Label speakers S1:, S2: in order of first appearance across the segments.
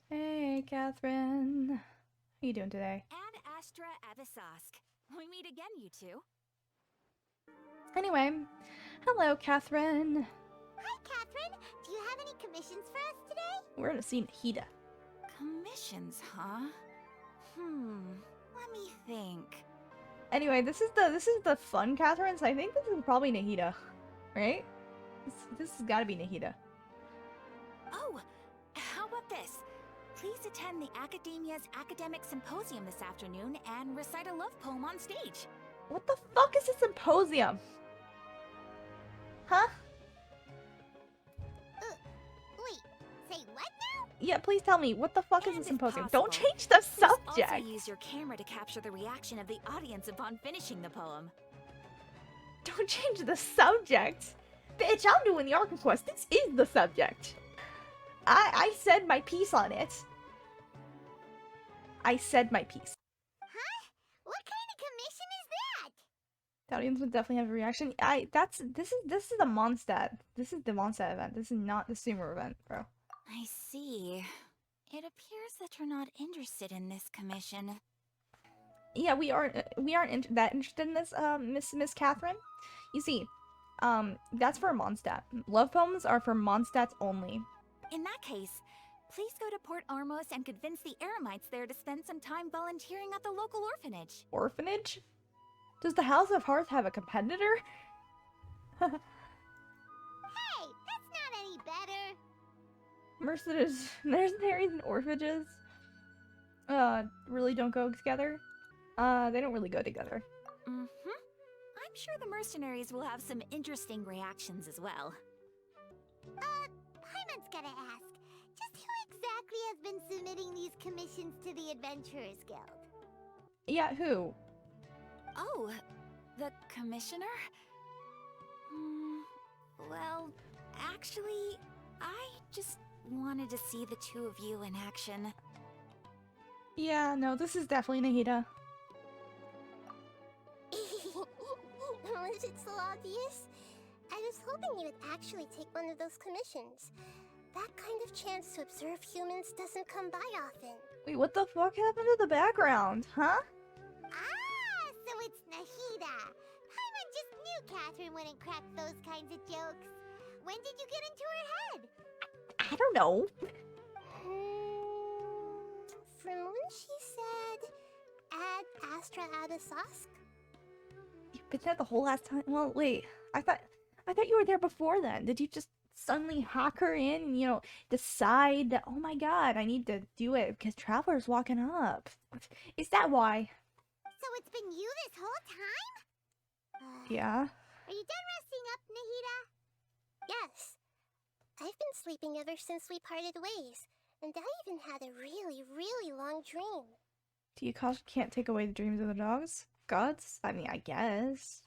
S1: Hey, Catherine. How you doing today?
S2: And Astra Avisask. We meet again, you two.
S1: Anyway, hello, Catherine.
S3: Hi, Catherine. Do you have any commissions for us today?
S1: We're gonna see Nahida.
S2: Commissions, huh? Let me think.
S1: Anyway, this is the fun Catherine, so I think this is probably Nahida, right? This has got to be Nahida.
S2: Oh, how about this? Please attend the Academia's Academic Symposium this afternoon and recite a love poem on stage.
S1: What the fuck is a symposium? Huh?
S3: Wait, say what now?
S1: Yeah, please tell me, what the fuck is
S2: And
S1: a
S2: if
S1: symposium?
S2: possible,
S1: Don't change the
S2: Please
S1: subject!
S2: also use your camera to capture the reaction of the audience upon finishing the poem.
S1: Don't change the subject! Bitch, I'm doing the Archon quest. This is the subject. I said my piece on it. I said my piece.
S3: Huh? What kind of commission is that?
S1: The audience would definitely have a reaction. This is the Mondstadt. This is the Mondstadt event. This is not the Sumeru event, bro.
S2: I see. It appears that you're not interested in this commission.
S1: Yeah, we aren't that interested in this, Miss Catherine. You see, that's for Mondstadt. Love poems are for Mondstadts only.
S2: In that case, please go to Port Armos and convince the Eremites there to spend some time volunteering at the local orphanage.
S1: Orphanage? Does the House of Hearth have a competitor?
S3: Hey, that's not any better.
S1: Mercenaries and orphanages, really don't go together. They don't really go together.
S2: I'm sure the mercenaries will have some interesting reactions as well.
S3: Paimon's gotta ask, just who exactly has been submitting these commissions to the Adventurers Guild?
S1: Yeah, who?
S2: Oh, the commissioner? Well, actually, I just wanted to see the two of you in action.
S1: Yeah, no, this is definitely Nahida.
S3: Was it so obvious? I was hoping you would actually take one of those commissions. That kind of chance to observe humans doesn't come by often.
S1: Wait, what the fuck happened to the background, huh?
S3: Ah, so it's Nahida. Paimon just knew Catherine wouldn't crack those kinds of jokes. When did you get into her head?
S1: I don't know.
S3: From when she said, "Ad Astra Abisask."
S1: You've been there the whole last time. Well, wait. I thought you were there before then. Did you just suddenly hack her in and, you know, decide that, oh my god, I need to do it because Traveler's walking up? Is that why?
S3: So it's been you this whole time?
S1: Yeah.
S3: Are you done resting up, Nahida? Yes. I've been sleeping ever since we parted ways, and I even had a really, really long dream.
S1: Do you caution can't take away the dreams of the dogs? Gods? I mean, I guess.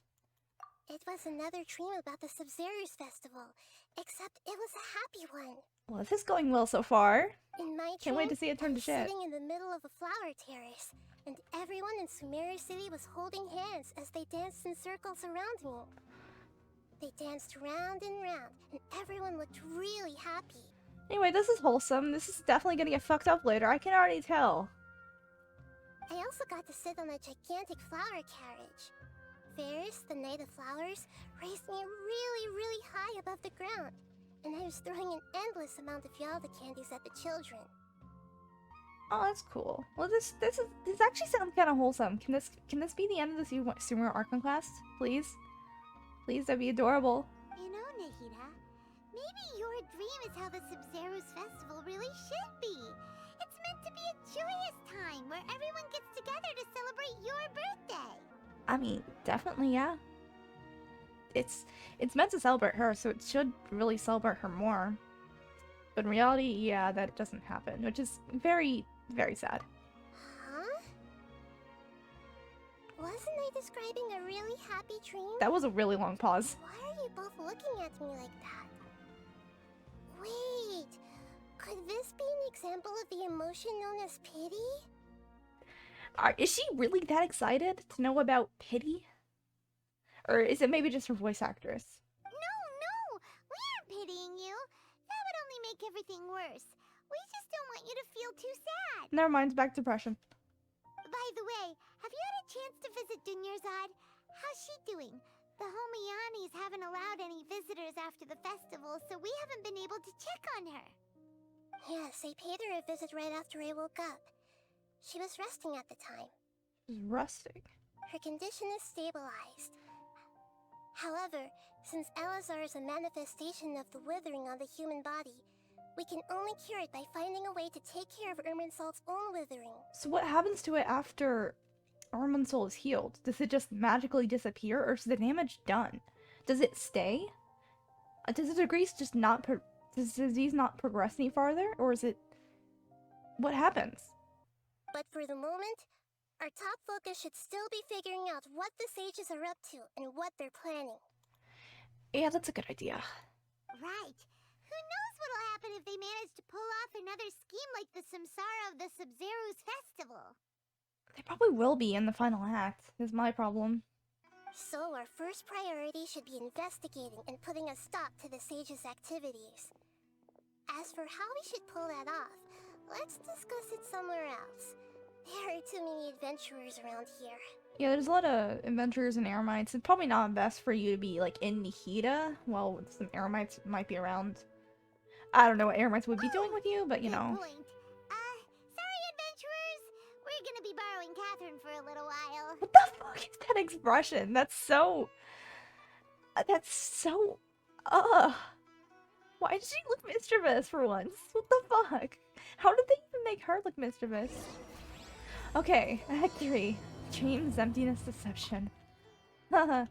S3: It was another dream about the Sumeru's festival, except it was a happy one.
S1: Well, this is going well so far.
S3: In my
S1: Can't wait to
S3: dream,
S1: see it turn
S3: I
S1: to
S3: was
S1: shit.
S3: sitting in the middle of a flower terrace, and everyone in Sumeru City was holding hands as they danced in circles around me. They danced round and round, and everyone looked really happy.
S1: Anyway, this is wholesome. This is definitely gonna get fucked up later. I can already tell.
S3: I also got to sit on a gigantic flower carriage. Ferris, the Knight of Flowers, raised me really, really high above the ground, and I was throwing an endless amount of Yalda candies at the children.
S1: Oh, that's cool. Well, this actually sounds kind of wholesome. Can this be the end of the Sumeru Archon class, please? Please, that'd be adorable.
S3: You know, Nahida, maybe your dream is how the Sumeru's festival really should be. It's meant to be a joyous time where everyone gets together to celebrate your birthday.
S1: I mean, definitely, yeah. It's meant to celebrate her, so it should really celebrate her more. But in reality, yeah, that doesn't happen, which is very, very sad.
S3: Huh? Wasn't I describing a really happy dream?
S1: That was a really long pause.
S3: Why are you both looking at me like that? Wait, could this be an example of the emotion known as pity?
S1: Is she really that excited to know about pity? Or is it maybe just her voice actress?
S3: No, we aren't pitying you. That would only make everything worse. We just don't want you to feel too sad.
S1: Never mind, back to depression.
S3: By the way, have you had a chance to visit Dunyarzad? How's she doing? The Homiyanis haven't allowed any visitors after the festival, so we haven't been able to check on her. Yes, I paid her a visit right after I woke up. She was resting at the time.
S1: She's resting.
S3: Her condition is stabilized. However, since Elazar is a manifestation of the withering on the human body, we can only cure it by finding a way to take care of Irminsol's own withering.
S1: So what happens to it after Irminsul is healed? Does it just magically disappear, or is the damage done? Does it stay? Does the does the disease not progress any farther, or is it... What happens?
S3: But for the moment, our top focus should still be figuring out what the sages are up to and what they're planning.
S1: Yeah, that's a good idea.
S3: Right. Who knows what'll happen if they manage to pull off another scheme like the Samsara of the Sub-Zero's festival?
S1: They probably will be in the final act, is my problem.
S3: So our first priority should be investigating and putting a stop to the sages' activities. As for how we should pull that off, let's discuss it somewhere else. There are too many adventurers around here.
S1: Yeah, there's a lot of adventurers and eremites. It's probably not best for you to be, like, in Nihida while some eremites might be around. I don't know what eremites would be doing with you, but, you know.
S3: Good point. Sorry, adventurers. We're gonna be borrowing Catherine for a little while.
S1: What the fuck is that expression? That's so... Why did she look mischievous for once? What the fuck? How did they even make her look mischievous? Okay, Act 3. Dreams, emptiness, deception. Haha.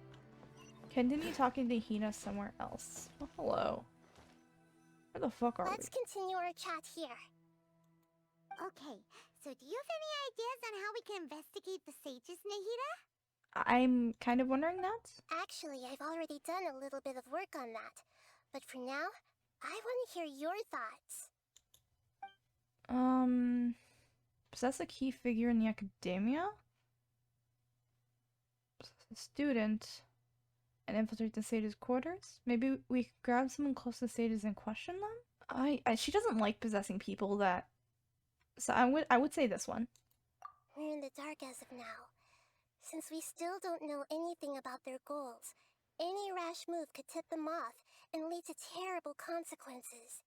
S1: Continue talking to Hina somewhere else. Oh, hello. Where the fuck are
S3: Let's continue our chat here. Okay, so do you have any ideas on how we can investigate the sages, Nahida?
S1: I'm kind of wondering that.
S3: Actually, I've already done a little bit of work on that. But for now, I want to hear your thoughts.
S1: Possess a key figure in the academia? Possess a student and infiltrate the sage's quarters? Maybe we could grab someone close to the sages and question them? She doesn't like possessing people that... So I would say this one.
S3: We're in the dark as of now. Since we still don't know anything about their goals, any rash move could tip them off and lead to terrible consequences.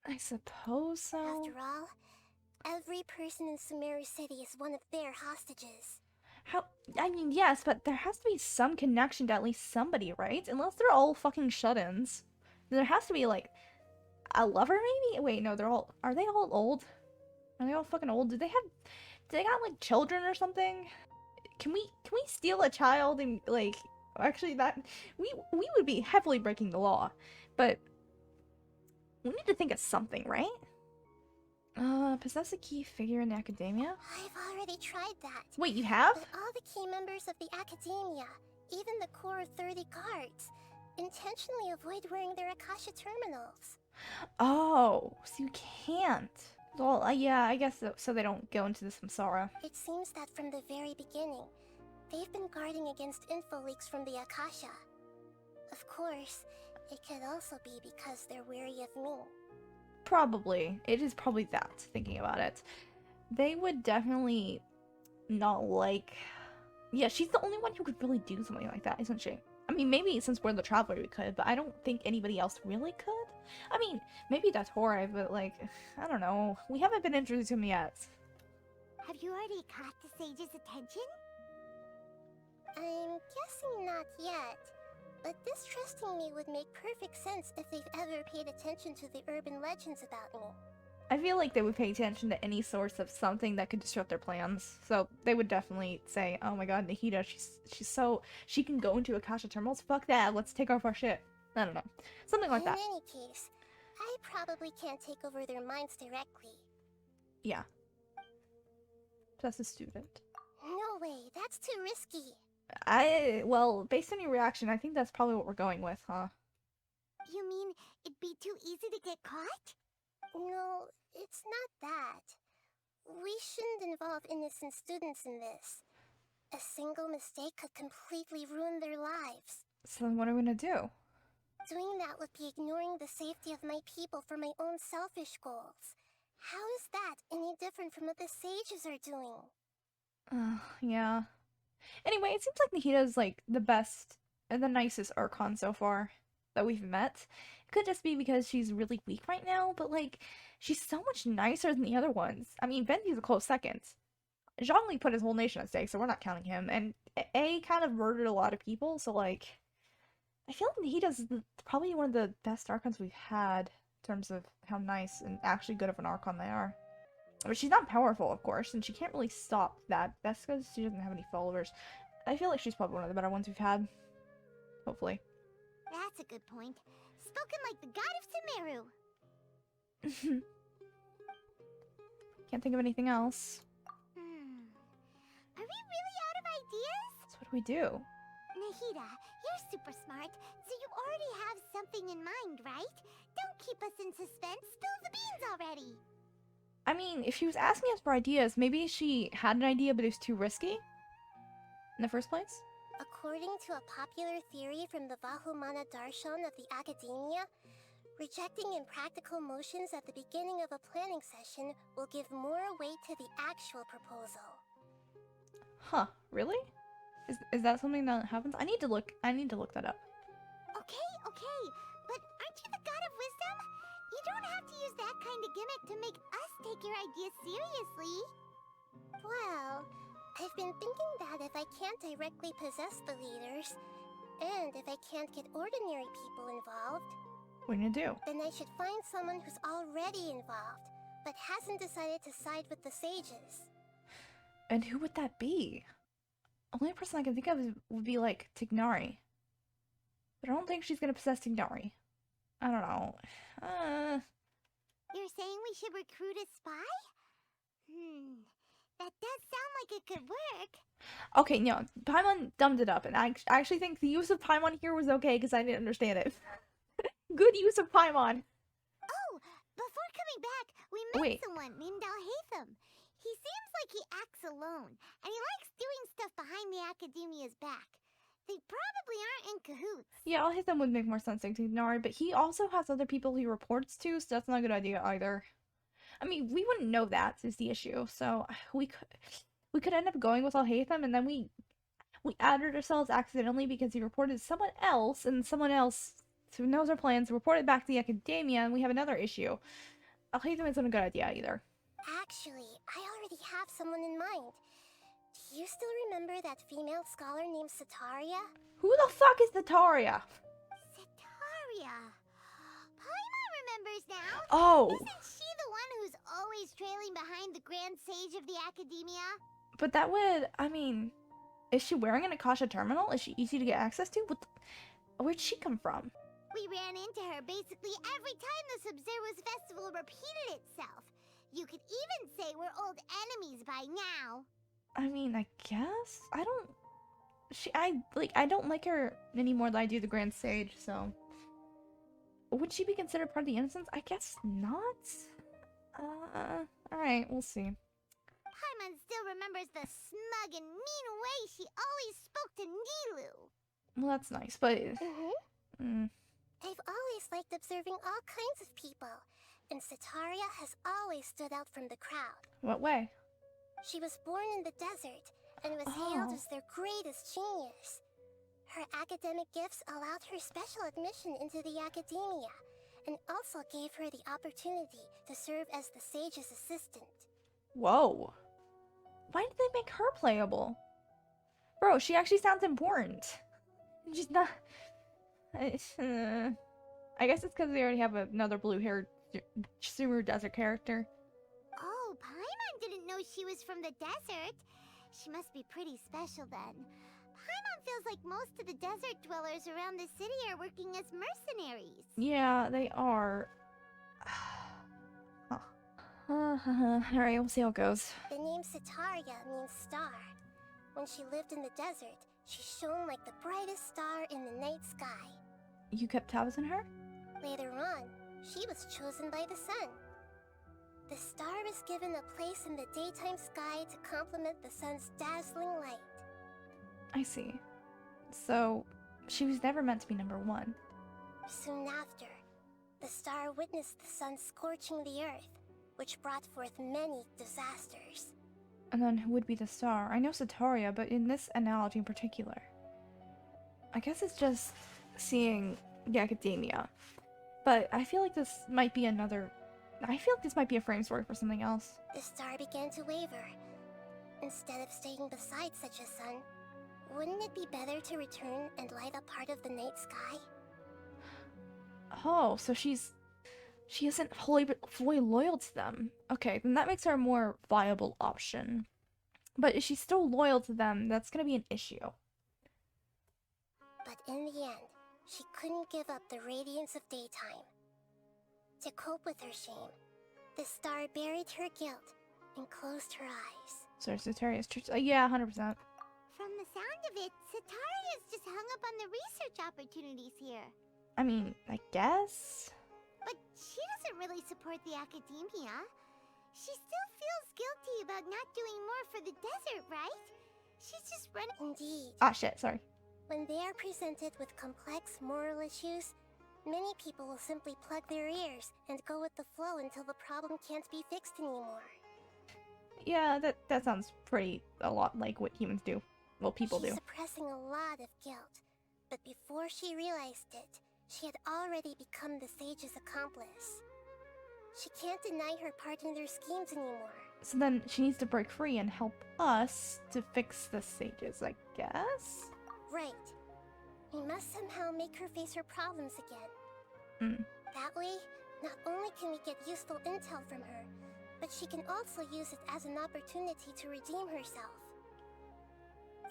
S1: I suppose so.
S3: After all, every person in Sumeru City is one of their hostages.
S1: How? I mean, yes, but there has to be some connection to at least somebody, right? Unless they're all fucking shut-ins. There has to be, like, a lover, maybe? Wait, no, are they all old? Are they all fucking old? Do they got, like, children or something? Can we steal a child and, like... Actually, we would be heavily breaking the law, but we need to think of something, right? Possess a key figure in the academia?
S3: I've already tried that.
S1: Wait, you have?
S3: But all the key members of the academia, even the core of 30 guards, intentionally avoid wearing their Akasha terminals.
S1: Oh, so you can't. Well, yeah, I guess so they don't go into the samsara.
S3: It seems that from the very beginning, they've been guarding against info leaks from the Akasha. Of course, it could also be because they're wary of me.
S1: Probably. It is probably that, thinking about it. They would definitely not like... Yeah, she's the only one who could really do something like that, isn't she? I mean, maybe since we're the Traveler we could, but I don't think anybody else really could. I mean, maybe Dottore, but like, I don't know. We haven't been introduced to him yet.
S3: Have you already caught the sage's attention? I'm guessing not yet, but distrusting me would make perfect sense if they've ever paid attention to the urban legends about me.
S1: I feel like they would pay attention to any source of something that could disrupt their plans. So they would definitely say, oh my god, Nahida, she can go into Akasha terminals? Fuck that, let's take off our shit. I don't know. Something like that.
S3: In any case, I probably can't take over their minds directly.
S1: Yeah. That's a student.
S3: No way, that's too risky.
S1: Well, based on your reaction, I think that's probably what we're going with, huh?
S3: You mean it'd be too easy to get caught? No, it's not that. We shouldn't involve innocent students in this. A single mistake could completely ruin their lives.
S1: So then what are we gonna do?
S3: Doing that would be ignoring the safety of my people for my own selfish goals. How is that any different from what the sages are doing?
S1: Yeah. Anyway, it seems like Nahita's like the best and the nicest Archon so far that we've met. It could just be because she's really weak right now, but like she's so much nicer than the other ones. I mean, Venti's a close second. Zhongli put his whole nation at stake, so we're not counting him. And A kind of murdered a lot of people, so like I feel like Nahita's probably one of the best Archons we've had in terms of how nice and actually good of an Archon they are. But she's not powerful, of course, and she can't really stop that. That's because she doesn't have any followers. I feel like she's probably one of the better ones we've had. Hopefully.
S3: That's a good point. Spoken like the god of Sumeru.
S1: Can't think of anything else.
S3: Are we really out of ideas?
S1: So what do we do?
S3: Nahita, you're super smart, so you already have something in mind, right? Don't keep us in suspense. Spill the beans already.
S1: I mean, if she was asking us for ideas, maybe she had an idea, but it was too risky in the first place?
S3: According to a popular theory from the Vahumana Darshan of the Academia, rejecting impractical motions at the beginning of a planning session will give more weight to the actual proposal.
S1: Huh, really? Is that something that happens? I need to look that up.
S3: Okay, but aren't you the god of wisdom? You don't have to use that kind of gimmick to make us take your ideas seriously. Well, I've been thinking that if I can't directly possess the leaders, and if I can't get ordinary people involved,
S1: What are you gonna do?
S3: then I should find someone who's already involved, but hasn't decided to side with the sages.
S1: And who would that be? Only person I can think of would be like Tignari. But I don't think she's gonna possess Tignari. I don't know.
S3: You're saying we should recruit a spy? That does sound like it could work.
S1: Okay, no, Paimon dumbed it up, and I actually think the use of Paimon here was okay because I didn't understand it. Good use of Paimon.
S3: Oh, before coming back, we met
S1: Wait.
S3: someone named Alhaitham. He seems like he acts alone, and he likes doing stuff behind the Academia's back. They probably aren't in cahoots.
S1: Yeah, I'll hit them would make more sense than Tignari, but he also has other people he reports to, so that's not a good idea either. I mean, we wouldn't know that is the issue, so we could end up going with Alhaitham, and then we outed ourselves accidentally because he reported to someone else, and someone else who knows our plans reported back to the Academia, and we have another issue. Alhaitham isn't a good idea either.
S3: Actually, I already have someone in mind. Do you still remember that female scholar named Setaria?
S1: Who the fuck is Dottore?
S3: Setaria. Paimon remembers now.
S1: Oh,
S3: Isn't she the one who's always trailing behind the Grand Sage of the Academia?
S1: but that would, I mean, is she wearing an Akasha terminal? Is she easy to get access to? Where'd she come from?
S3: We ran into her basically every time the Sub-Zero's festival repeated itself. You could even say we're old enemies by now.
S1: I mean, I guess? I don't like her any more than I do the Grand Sage, so. Would she be considered part of the Innocents? I guess not. Alright, we'll see.
S3: Paimon still remembers the smug and mean way she always spoke to Nilu.
S1: Well, that's nice, but.
S3: I've always liked observing all kinds of people, and Setaria has always stood out from the crowd.
S1: What way?
S3: She was born in the desert and was hailed
S1: Oh.
S3: as their greatest genius. Her academic gifts allowed her special admission into the Academia, and also gave her the opportunity to serve as the sage's assistant.
S1: Whoa. Why did they make her playable? Bro, she actually sounds important. She's not. I guess it's because they already have another blue-haired Sumeru desert character.
S3: Oh, Paimon didn't know she was from the desert. She must be pretty special then. Paimon feels like most of the desert dwellers around the city are working as mercenaries.
S1: Yeah, they are. Alright, we'll see how it goes.
S3: The name Setaria means star. When she lived in the desert, she shone like the brightest star in the night sky.
S1: You kept tabs on her?
S3: Later on, she was chosen by the sun. The star was given a place in the daytime sky to complement the sun's dazzling light.
S1: I see. So, she was never meant to be number one.
S3: Soon after, the star witnessed the sun scorching the earth, which brought forth many disasters.
S1: And then who would be the star? I know Sataria, but in this analogy in particular. I guess it's just seeing the academia. But I feel like this might be another... I feel like this might be a frame story for something else.
S3: The star began to waver. Instead of staying beside such a sun, wouldn't it be better to return and light up part of the night sky?
S1: Oh, so she isn't fully loyal to them. Okay, then that makes her a more viable option. But if she's still loyal to them, that's gonna be an issue.
S3: But in the end, she couldn't give up the radiance of daytime. To cope with her shame, the star buried her guilt and closed her eyes.
S1: So Sataria's truth. Yeah, 100%.
S4: From the sound of it, Sataria's just hung up on the research opportunities here.
S1: I mean, I guess.
S4: But she doesn't really support the academia. She still feels guilty about not doing more for the desert, right? She's just running.
S3: Indeed.
S1: Ah, shit, sorry.
S3: When they are presented with complex moral issues, many people will simply plug their ears and go with the flow until the problem can't be fixed anymore.
S1: Yeah, that sounds a lot like what humans do. Well, people
S3: She's
S1: do.
S3: suppressing a lot of guilt, but before she realized it, she had already become the sage's accomplice. She can't deny her part in their schemes anymore.
S1: So then she needs to break free and help us to fix the sages, I guess?
S3: Right. We must somehow make her face her problems again. That way, not only can we get useful intel from her, but she can also use it as an opportunity to redeem herself.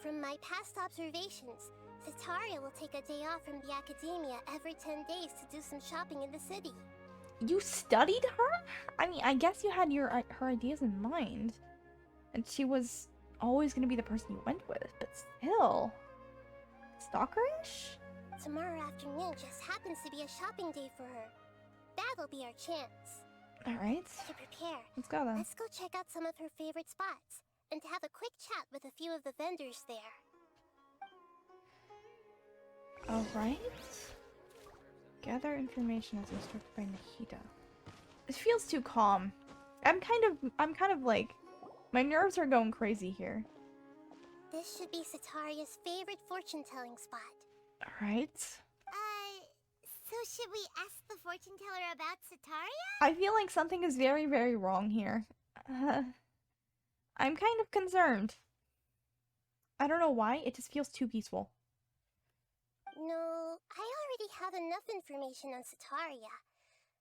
S3: From my past observations, Sataria will take a day off from the academia every 10 days to do some shopping in the city.
S1: You studied her? I mean, I guess you had her ideas in mind. And she was always going to be the person you went with, but still... Stalkerish?
S3: Tomorrow afternoon just happens to be a shopping day for her. That'll be our chance.
S1: Alright.
S3: To prepare,
S1: Let's go then.
S3: let's go check out some of her favorite spots, and have a quick chat with a few of the vendors there.
S1: Alright. Gather information as instructed by Nahida. It feels too calm. I'm kind of like... My nerves are going crazy here.
S3: This should be Sataria's favorite fortune-telling spot.
S1: Alright.
S4: So should we ask the fortune teller about Sataria?
S1: I feel like something is very, very wrong here. I'm kind of concerned. I don't know why, it just feels too peaceful.
S3: No, I already have enough information on Sataria.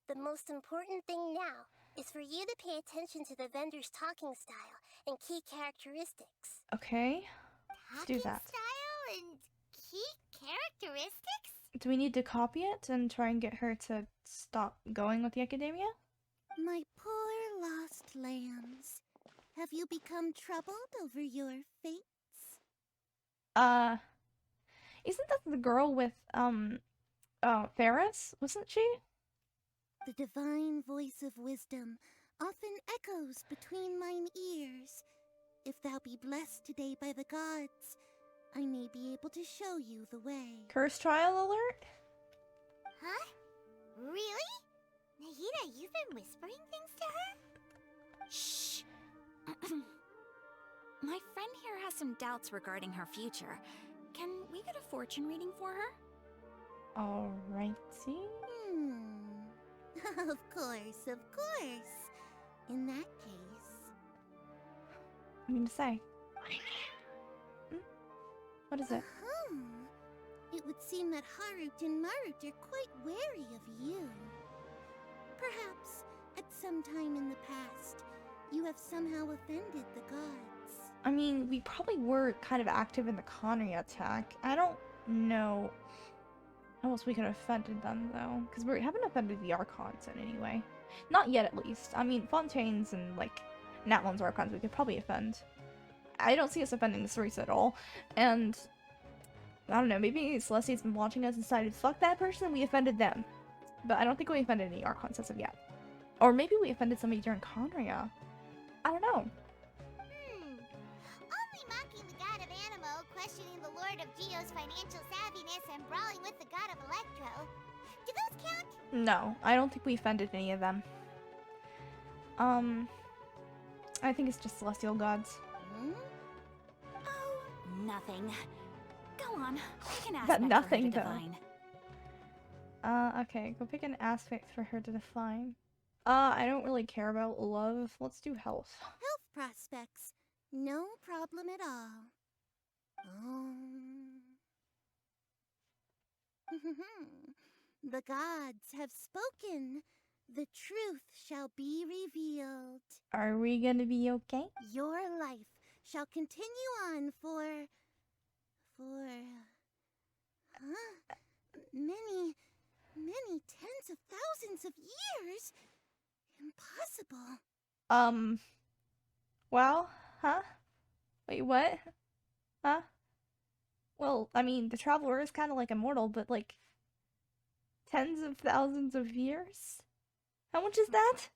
S3: The most important thing now is for you to pay attention to the vendor's talking style and key characteristics.
S1: Okay, let's do that.
S4: Style and key characteristics?
S1: Do we need to copy it and try and get her to stop going with the academia?
S4: My poor lost lambs. Have you become troubled over your fates?
S1: Isn't that the girl with, Ferris? Wasn't she?
S4: The divine voice of wisdom often echoes between mine ears. If thou be blessed today by the gods, I may be able to show you the way.
S1: Curse trial alert?
S4: Huh? Really? Nahida, you've been whispering things to her?
S2: Shh. My friend here has some doubts regarding her future. Can we get a fortune reading for her?
S1: Alrighty.
S4: Of course, of course. In that case...
S1: I mean to say. What is it?
S4: It would seem that Harut and Marut are quite wary of you. Perhaps, at some time in the past, you have somehow offended the gods.
S1: I mean, we probably were kind of active in the Connery attack. I don't know how else we could have offended them, though. Because we haven't offended the Archons in any way. Not yet, at least. I mean, Fontaine's and, like, Natlan's Archons we could probably offend. I don't see us offending the Cerisa at all. And, I don't know, maybe Celestia's been watching us and decided, fuck that person, and we offended them. But I don't think we offended any Archons as of yet. Or maybe we offended somebody during Conria. I don't know.
S4: Only mocking the god of Animo, questioning the lord of Geo's financial savviness, and brawling with the god of Electro.
S1: No, I don't think we offended any of them. I think it's just celestial gods.
S4: Hmm?
S2: Oh, nothing. Go on, pick an
S1: That
S2: aspect
S1: nothing,
S2: for her
S1: though.
S2: to define.
S1: Okay, go pick an aspect for her to define. I don't really care about love. Let's do health.
S4: Health prospects. No problem at all. The gods have spoken. The truth shall be revealed.
S1: Are we gonna be okay?
S4: Your life shall continue on for many, many tens of thousands of years. Impossible.
S1: Well, huh? Wait, what? Huh? Well, I mean, the Traveler is kind of like immortal, but like tens of thousands of years? How much is that?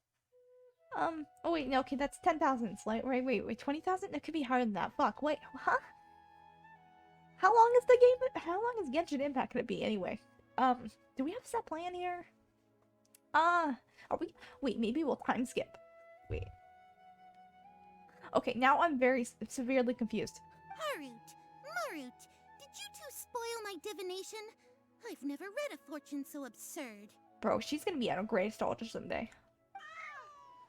S1: Oh wait, no, okay, that's 10,000. Like, wait, 20,000? That could be higher than that. Fuck, wait, huh? How long is the game? How long is Genshin Impact gonna be anyway? Do we have a set plan here? Are we? Wait, maybe we'll time skip. Wait. Okay, now I'm very severely confused.
S4: Marut, did you two spoil my divination? I've never read a fortune so absurd.
S1: Bro, she's gonna be at a great astrologer someday.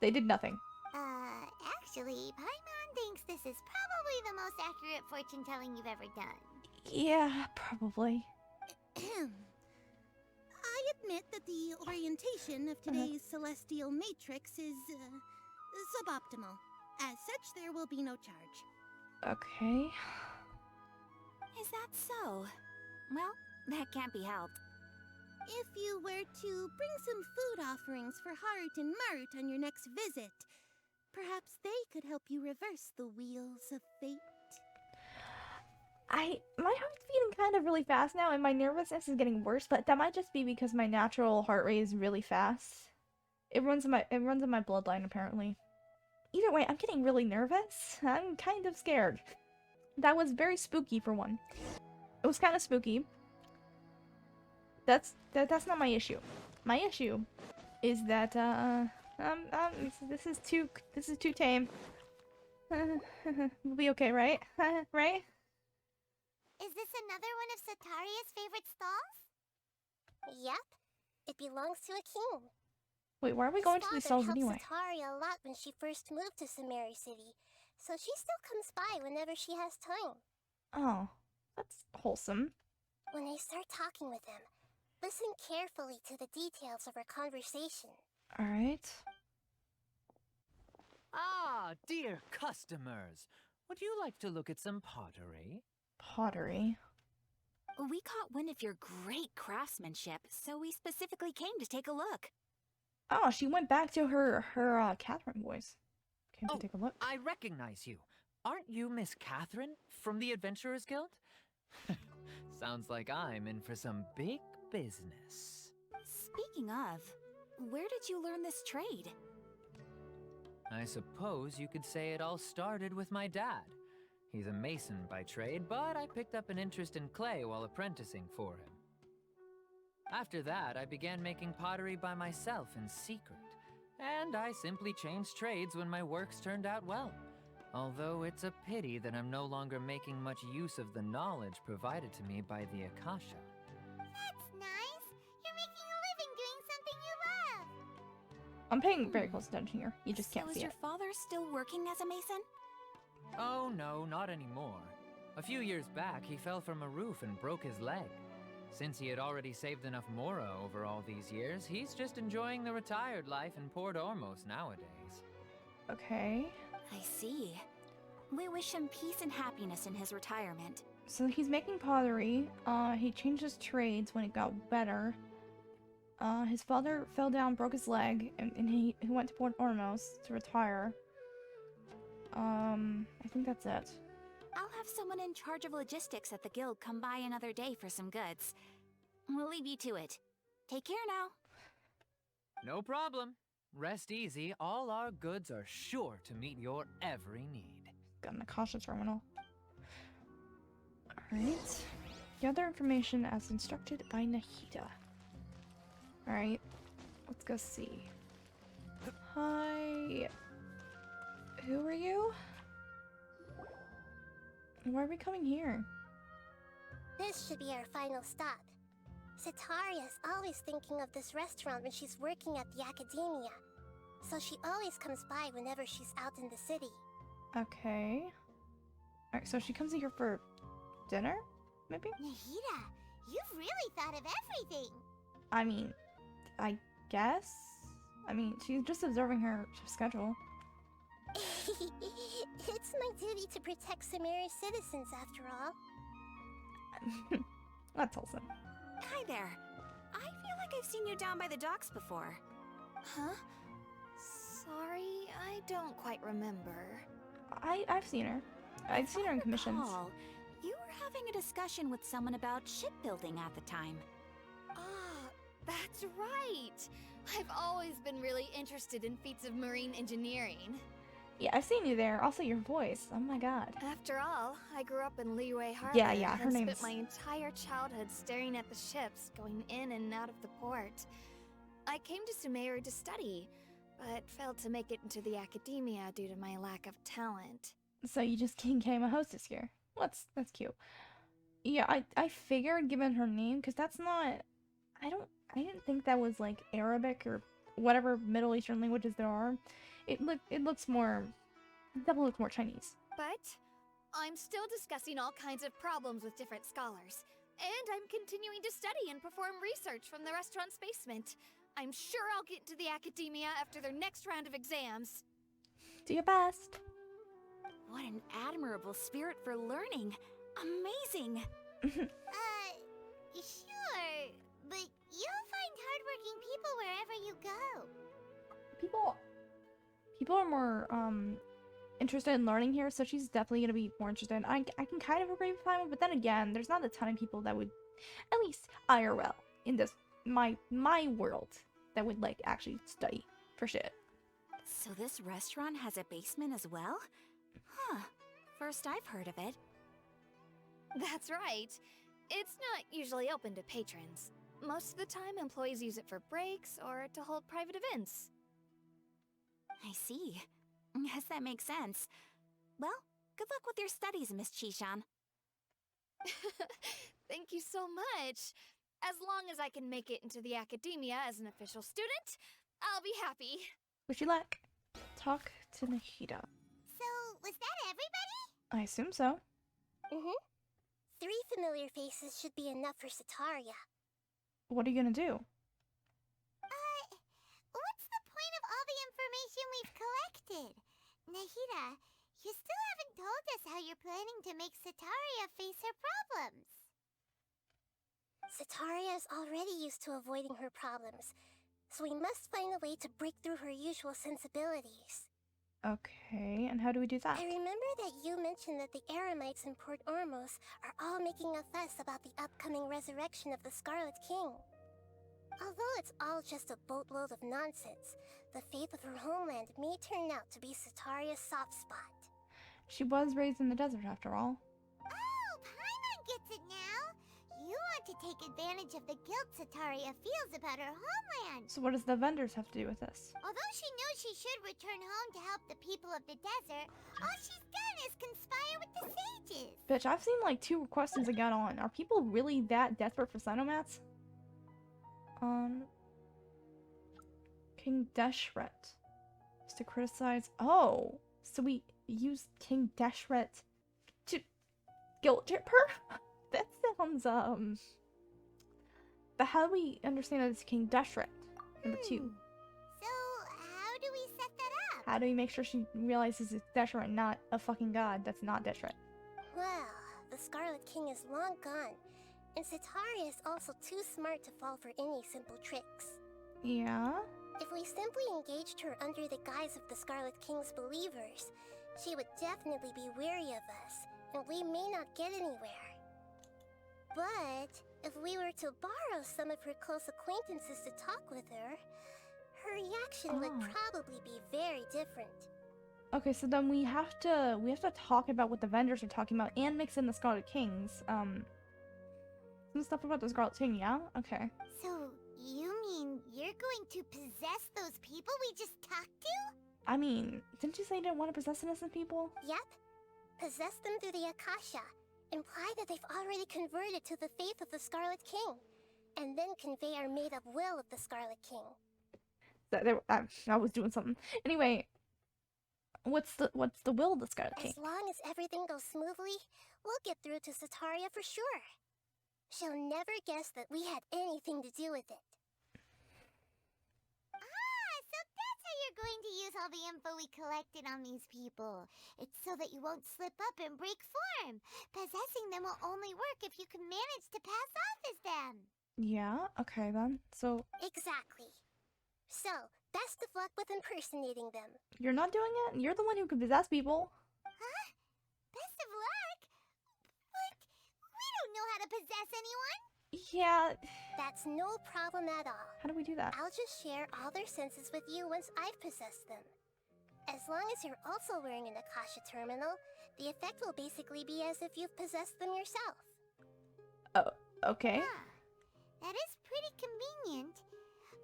S1: They did nothing.
S3: Actually, Paimon thinks this is probably the most accurate fortune telling you've ever done.
S1: Yeah, probably.
S4: I admit that the orientation of today's celestial matrix is suboptimal. As such, there will be no charge.
S1: Okay.
S2: Is that so? Well, that can't be helped.
S4: If you were to bring some food offerings for Harut and Marut on your next visit, perhaps they could help you reverse the wheels of fate.
S1: My heart's beating kind of really fast now, and my nervousness is getting worse, but that might just be because my natural heart rate is really fast. It runs in my bloodline, apparently. Either way, I'm getting really nervous. I'm kind of scared. That was very spooky for one. It was kind of spooky. That's not my issue. My issue is that this is too tame. We'll be okay, right? Right?
S3: Is this another one of Sataria's favorite stalls? Yep. It belongs to a king.
S1: Wait, why are we going to these stalls anyway?
S3: Sataria a lot when she first moved to Sumeru City, so she still comes by whenever she has time.
S1: Oh, that's wholesome.
S3: When I start talking with them, listen carefully to the details of our conversation.
S1: All right.
S5: Ah, dear customers. Would you like to look at some pottery?
S1: Pottery.
S2: We caught wind of your great craftsmanship, so we specifically came to take a look.
S1: Oh, she went back to her Catherine voice. Came to take a look.
S5: I recognize you. Aren't you Miss Catherine from the Adventurers Guild? Sounds like I'm in for some big business.
S2: Speaking of, where did you learn this trade?
S5: I suppose you could say it all started with my dad. He's a mason by trade, but I picked up an interest in clay while apprenticing for him. After that, I began making pottery by myself in secret, and I simply changed trades when my works turned out well. Although it's a pity that I'm no longer making much use of the knowledge provided to me by the Akasha.
S3: That's nice. You're making a living doing something you love.
S1: I'm paying very close attention here. You just can't
S2: So
S1: see
S2: is your
S1: it.
S2: father still working as a mason?
S5: Oh no, not anymore. A few years back, he fell from a roof and broke his leg. Since he had already saved enough mora over all these years, he's just enjoying the retired life in Port Ormos nowadays.
S1: Okay.
S2: I see. We wish him peace and happiness in his retirement.
S1: So he's making pottery. He changed his trades when it got better. His father fell down, broke his leg, and he went to Port Ormos to retire. I think that's it.
S2: I'll have someone in charge of logistics at the guild come by another day for some goods. We'll leave you to it. Take care now.
S5: No problem. Rest easy, all our goods are sure to meet your every need.
S1: Got an Akasha terminal. Alright. Gather information as instructed by Nahida. Alright. Let's go see. Hi. Who are you? Why are we coming here?
S3: This should be our final stop. Cetaria's always thinking of this restaurant when she's working at the academia, so she always comes by whenever she's out in the city.
S1: Okay. Alright, so she comes here for dinner? Maybe?
S4: Nahida, you've really thought of everything.
S1: I mean, I guess? I mean, she's just observing her schedule.
S3: It's my duty to protect Sumeru's citizens, after all.
S1: That's wholesome.
S2: Hi there. I feel like I've seen you down by the docks before.
S6: Huh? Sorry, I don't quite remember.
S1: I've seen her. I've seen her in commissions.
S2: Paul, you were having a discussion with someone about shipbuilding at the time.
S6: Ah, that's right! I've always been really interested in feats of marine engineering.
S1: Yeah, I've seen you there. Also, your voice. Oh my god.
S6: After all, I grew up in Liyue Harbor
S1: Yeah, her
S6: and
S1: name's...
S6: spent my entire childhood staring at the ships going in and out of the port. I came to Sumeru to study, but failed to make it into the academia due to my lack of talent.
S1: So you just became a hostess here. That's cute. Yeah, I figured given her name, because that's not... I didn't think that was like Arabic or whatever Middle Eastern languages there are. It looks more... It definitely looks more Chinese.
S6: But I'm still discussing all kinds of problems with different scholars. And I'm continuing to study and perform research from the restaurant's basement. I'm sure I'll get into the academia after their next round of exams.
S1: Do your best.
S2: What an admirable spirit for learning. Amazing.
S4: Sure, but you'll find hardworking people wherever you go.
S1: People are more interested in learning here, so she's definitely gonna be more interested. I can kind of agree with Simon, but then again, there's not a ton of people that would, at least IRL in this my world, that would like actually study for shit.
S2: So this restaurant has a basement as well? Huh. First I've heard of it.
S6: That's right. It's not usually open to patrons. Most of the time, employees use it for breaks or to hold private events.
S2: I see. Guess that makes sense. Well, good luck with your studies, Miss Chishan.
S6: Thank you so much. As long as I can make it into the academia as an official student, I'll be happy.
S1: Wish you luck. Talk to Nahida.
S4: So, was that everybody?
S1: I assume so.
S3: 3 familiar faces should be enough for Cetaria.
S1: What are you gonna do?
S4: What's the point of all the information we've collected? Nahida, you still haven't told us how you're planning to make Cetaria face her problems.
S3: Cetaria is already used to avoiding her problems, so we must find a way to break through her usual sensibilities.
S1: Okay, and how do we do that?
S3: I remember that you mentioned that the Eremites in Port Ormos are all making a fuss about the upcoming resurrection of the Scarlet King. Although it's all just a boatload of nonsense, the faith of her homeland may turn out to be Cetaria's soft spot.
S1: She was raised in the desert after all.
S4: Oh, Paimon gets it now! You want to take advantage of the guilt Cetaria feels about her homeland!
S1: So what does the vendors have to do with this?
S4: Although she knows she should return home to help the people of the desert, all she's done is conspire with the sages!
S1: Bitch, I've seen like 2 questions that got on. Are people really that desperate for Cynomats? King Deshret is to criticize. Oh, so we use King Deshret to guilt trip her? That sounds But how do we understand that it's King Deshret? Number 2.
S4: So, how do we set that up?
S1: How do we make sure she realizes it's Deshret, not a fucking god that's not Deshret?
S3: Well, the Scarlet King is long gone, and Cetaria is also too smart to fall for any simple tricks.
S1: Yeah?
S3: If we simply engaged her under the guise of the Scarlet King's believers, she would definitely be weary of us, and we may not get anywhere. But if we were to borrow some of her close acquaintances to talk with her, her reaction would probably be very different.
S1: Okay, so then we have to talk about what the vendors are talking about and mix in the Scarlet Kings. Some stuff about the Scarlet King, yeah? Okay.
S4: So, you mean going to possess those people we just talked to?
S1: I mean, didn't you say you didn't want to possess innocent people?
S3: Yep. Possess them through the Akasha. Imply that they've already converted to the faith of the Scarlet King. And then convey our made-up will of the Scarlet King.
S1: I was doing something. Anyway, what's the will of the Scarlet King?
S3: As long as everything goes smoothly, we'll get through to Sataria for sure. She'll never guess that we had anything to do with it.
S4: Ah, so that's how you're going to use all the info we collected on these people. It's so that you won't slip up and break form. Possessing them will only work if you can manage to pass off as them.
S1: Yeah, okay then. So,
S3: Exactly. So, best of luck with impersonating them.
S1: you're not doing it? You're the one who can possess people.
S4: Huh? Best of luck? But we don't know how to possess anyone.
S1: Yeah,
S3: That's no problem at all.
S1: how do we do that?
S3: I'll just share all their senses with you once I've possessed them. As long as you're also wearing an Akasha terminal, the effect will basically be as if you've possessed them yourself.
S1: Oh, okay.
S4: Ah, that is pretty convenient.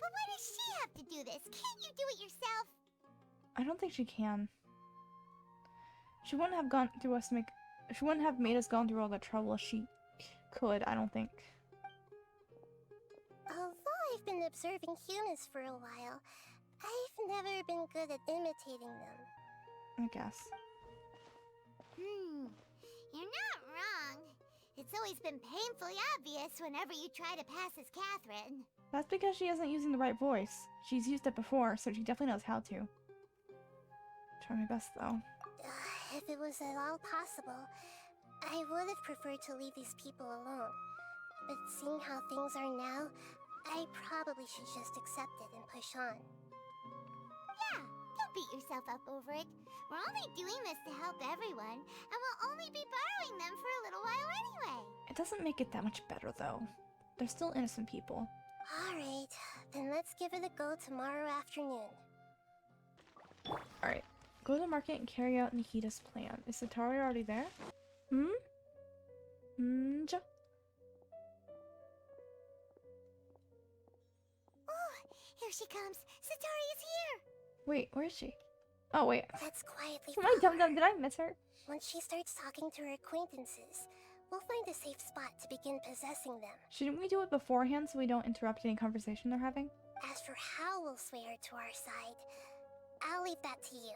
S4: But why does she have to do this? Can't you do it yourself?
S1: I don't think she can. She wouldn't have gone through us to make. She wouldn't have made us gone through all the trouble if she could. I don't think.
S3: Although I've been observing humans for a while, I've never been good at imitating them.
S1: I guess.
S4: You're not wrong. It's always been painfully obvious whenever you try to pass as Catherine.
S1: That's because she isn't using the right voice. She's used it before, so she definitely knows how to. Try my best though.
S3: If it was at all possible, I would have preferred to leave these people alone. But seeing how things are now, I probably should just accept it and push on.
S4: Yeah, don't beat yourself up over it. We're only doing this to help everyone, and we'll only be borrowing them for a little while anyway.
S1: It doesn't make it that much better though. They're still innocent people.
S3: Alright, then let's give it a go tomorrow afternoon.
S1: Alright. Go to the market and carry out Nikita's plan. Is Sataria already there? Hmm? Ja?
S4: Oh, here she comes. Sataria's here.
S1: Wait, where is she? Oh, wait.
S3: Let's quietly
S1: Am I
S3: follow
S1: dumb?
S3: her.
S1: Did I miss her?
S3: Once she starts talking to her acquaintances, we'll find a safe spot to begin possessing them.
S1: Shouldn't we do it beforehand so we don't interrupt any conversation they're having?
S3: As for how we'll sway her to our side, I'll leave that to you.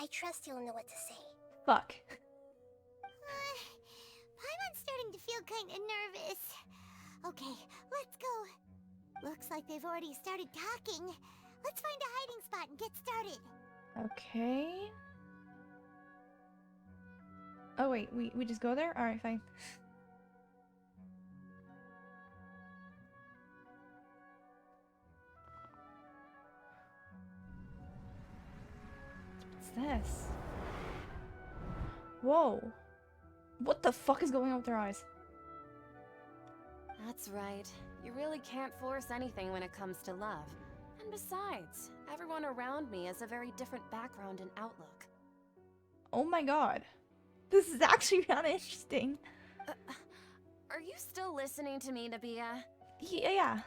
S3: I trust you'll know what to say.
S1: Fuck.
S4: Paimon's starting to feel kind of nervous. Okay, let's go. Looks like they've already started talking. Let's find a hiding spot and get started.
S1: Okay. Oh wait, we just go there? Alright, fine. What's this? Whoa. What the fuck is going on with their eyes?
S7: That's right. You really can't force anything when it comes to love. And besides, everyone around me has a very different background and outlook.
S1: Oh my god. This is actually kind of interesting.
S7: Are you still listening to me, Nabia?
S1: Yeah.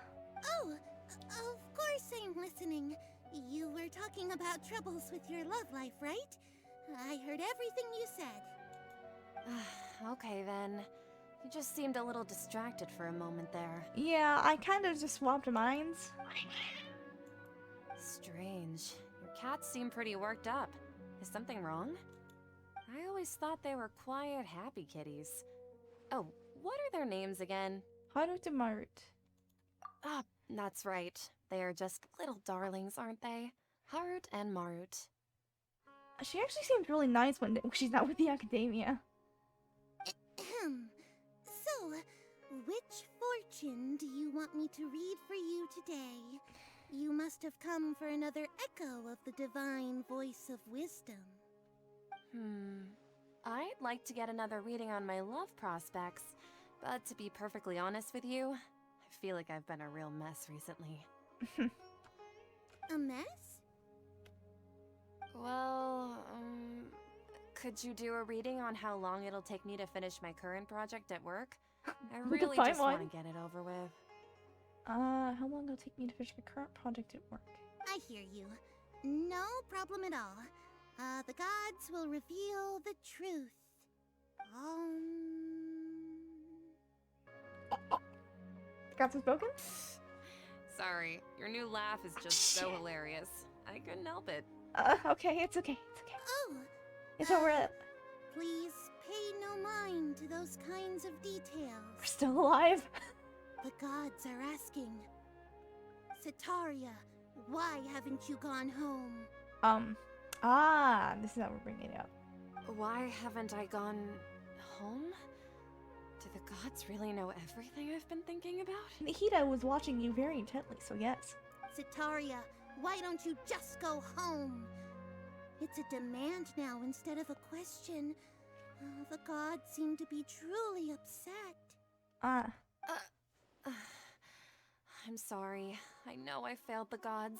S4: Oh, of course I'm listening. You were talking about troubles with your love life, right? I heard everything you said.
S7: Okay then. You just seemed a little distracted for a moment there.
S1: Yeah, I kind of just swapped minds.
S7: Strange. Your cats seem pretty worked up. Is something wrong? I always thought they were quiet, happy kitties. Oh, what are their names again?
S1: Harut and Marut.
S7: Ah, that's right. They are just little darlings, aren't they? Harut and Marut.
S1: She actually seems really nice when she's not with the academia.
S4: So, which fortune do you want me to read for you today? You must have come for another echo of the divine voice of wisdom.
S7: I'd like to get another reading on my love prospects, but to be perfectly honest with you, I feel like I've been a real mess recently.
S4: A mess?
S7: Well, could you do a reading on how long it'll take me to finish my current project at work? I
S1: We can
S7: really
S1: find
S7: just want
S1: one.
S7: to get it over with.
S1: How long will it take me to finish my current project at work?
S4: I hear you. No problem at all. The gods will reveal the truth.
S1: Gods have spoken?
S7: Sorry, your new laugh is just so hilarious. I couldn't help it.
S1: Okay, it's okay, it's okay.
S4: Oh,
S1: It's alright.
S4: please pay no mind to those kinds of details.
S1: We're still alive.
S4: The gods are asking. Sitaria, why haven't you gone home?
S1: This is how we're bringing it up.
S7: Why haven't I gone home? Do the gods really know everything I've been thinking about?
S1: Nihida was watching you very intently, so yes.
S4: Sitaria, why don't you just go home? It's a demand now instead of a question. The gods seem to be truly upset.
S7: I'm sorry. I know I failed the gods.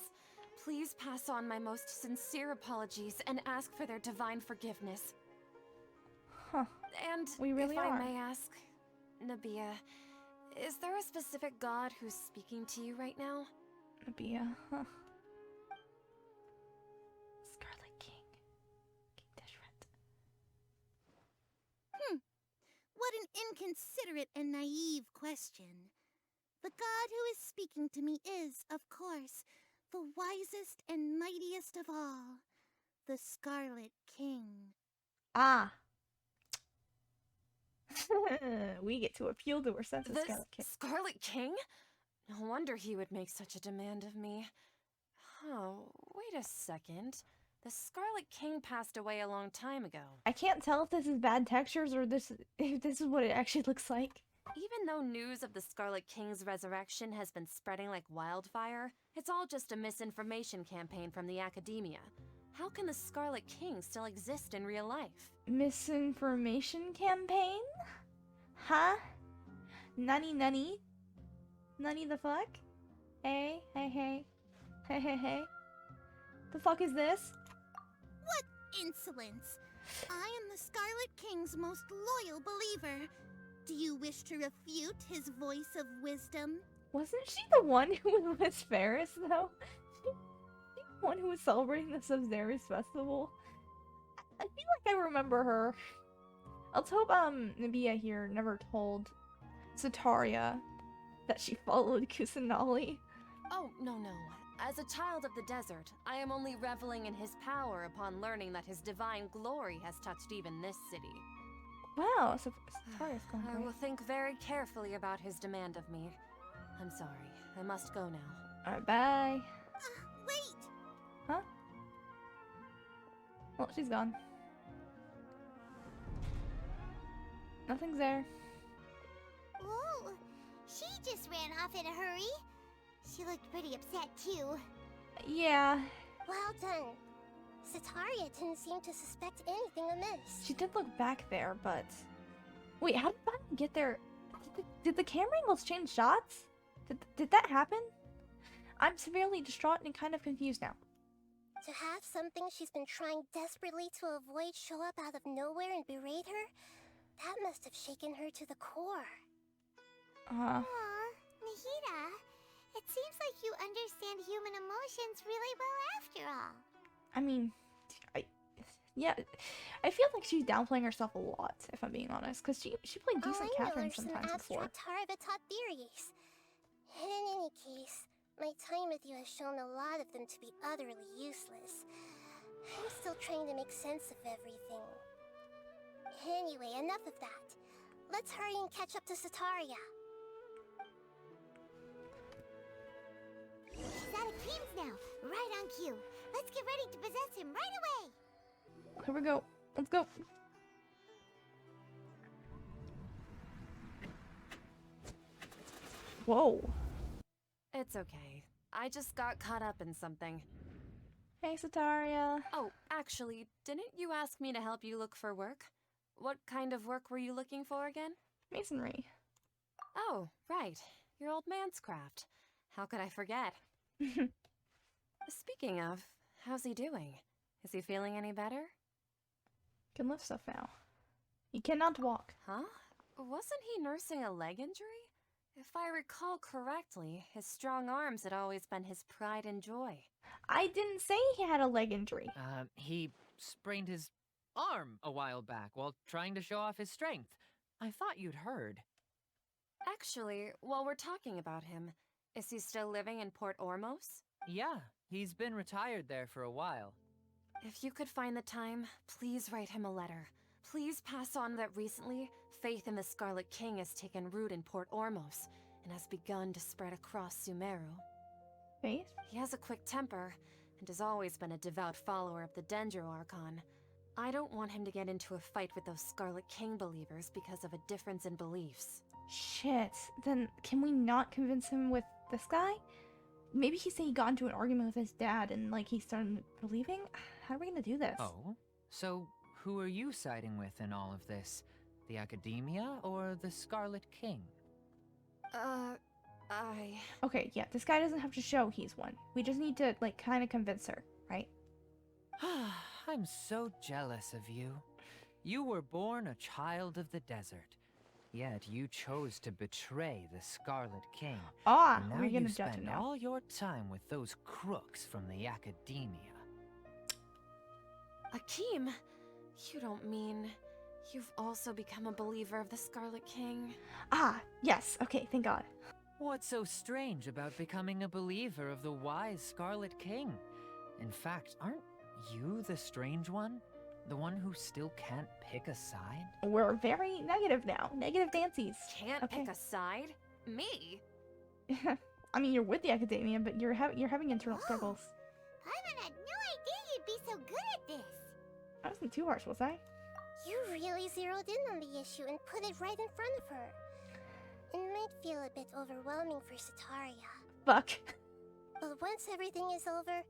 S7: Please pass on my most sincere apologies and ask for their divine forgiveness.
S1: Huh.
S7: And
S1: We really
S7: if
S1: are.
S7: I may ask, Nabia, is there a specific god who's speaking to you right now?
S1: Nabia, huh. Scarlet King. King Deshret.
S4: What an inconsiderate and naive question. The god who is speaking to me is, of course, the wisest and mightiest of all, the Scarlet King.
S1: Ah. We get to appeal to her sense of
S7: The
S1: Scarlet King.
S7: Scarlet King? No wonder he would make such a demand of me. Oh, wait a second. The Scarlet King passed away a long time ago.
S1: I can't tell if this is bad textures or if this is what it actually looks like.
S7: Even though news of the Scarlet King's resurrection has been spreading like wildfire, it's all just a misinformation campaign from the academia. How can the Scarlet King still exist in real life?
S1: Misinformation campaign? Huh? Nani? Nani the fuck? Hey. Hey. The fuck is this?
S4: What insolence! I am the Scarlet King's most loyal believer. Do you wish to refute his voice of wisdom?
S1: Wasn't she the one who was with Ferris, though? The one who was celebrating the Sub-Zerus festival? I feel like I remember her. Let's hope, Nabia here never told Sitaria that she followed Kusanali.
S7: Oh, no. As a child of the desert, I am only reveling in his power upon learning that his divine glory has touched even this city.
S1: Wow, so Sitaria's going
S7: I
S1: great.
S7: will think very carefully about his demand of me. I'm sorry. I must go now.
S1: Alright, bye.
S4: Wait!
S1: Huh? Well, she's gone. Nothing's there.
S3: Whoa! She just ran off in a hurry. She looked pretty upset, too.
S1: Yeah,
S3: Well done. Sitaria didn't seem to suspect anything amiss.
S1: she did look back there, but... Wait, how did Bonnie get there? Did the camera angles change shots? Did that happen? I'm severely distraught and kind of confused now.
S3: To have something she's been trying desperately to avoid show up out of nowhere and berate her, that must have shaken her to the core. Aw, Nihida, it seems like you understand human emotions really well after all.
S1: I mean, yeah, I feel like she's downplaying herself a lot, if I'm being honest, because she played
S3: All
S1: decent
S3: I know
S1: Catherine
S3: are some
S1: sometimes before.
S3: abstract Tarva-taught theories. In any case, my time with you has shown a lot of them to be utterly useless. I'm still trying to make sense of everything. Anyway, enough of that. Let's hurry and catch up to Sitaria. She's out of creams now. Right on cue. Let's get ready to possess him right away.
S1: Here we go. Let's go. Whoa.
S7: It's okay. I just got caught up in something.
S1: Hey, Sitaria.
S7: Oh, actually, didn't you ask me to help you look for work? What kind of work were you looking for again?
S1: Masonry.
S7: Oh, right. Your old man's craft. How could I forget? Speaking of, how's he doing? Is he feeling any better?
S1: Can lift stuff now. He cannot walk.
S7: Huh? Wasn't he nursing a leg injury? If I recall correctly, his strong arms had always been his pride and joy.
S1: I didn't say he had a leg injury.
S5: He sprained his arm a while back while trying to show off his strength. I thought you'd heard.
S7: Actually, while we're talking about him, is he still living in Port Ormos?
S5: Yeah, he's been retired there for a while.
S7: If you could find the time, please write him a letter. Please pass on that recently, faith in the Scarlet King has taken root in Port Ormos and has begun to spread across Sumeru.
S1: Faith?
S7: He has a quick temper and has always been a devout follower of the Dendro Archon. I don't want him to get into a fight with those Scarlet King believers because of a difference in beliefs.
S1: Shit. Then can we not convince him with this guy? Maybe he said he got into an argument with his dad and like he started believing? How are we gonna do this?
S5: Oh? So who are you siding with in all of this? The Academia or the Scarlet King?
S1: Okay, yeah, this guy doesn't have to show he's one. We just need to, like, kind of convince her, right?
S5: I'm so jealous of you. You were born a child of the desert, yet you chose to betray the Scarlet King.
S1: Ah,
S5: and now
S1: we're gonna
S5: you
S1: judge him
S5: spend
S1: now.
S5: all your time with those crooks from the Academia.
S7: Akeem, you don't mean you've also become a believer of the Scarlet King?
S1: Ah, yes, okay, thank God.
S5: What's so strange about becoming a believer of the wise Scarlet King? In fact, aren't you the strange one? The one who still can't pick a side?
S1: We're very negative now. Negative Nancy's.
S7: Can't
S1: Okay.
S7: pick a side? Me?
S1: I mean, you're with the Academia, but you're having internal struggles.
S3: Paimon had no idea you'd be so good at this.
S1: I wasn't too harsh, was I?
S3: You really zeroed in on the issue and put it right in front of her. It might feel a bit overwhelming for Sataria.
S1: Fuck.
S3: But once everything is over,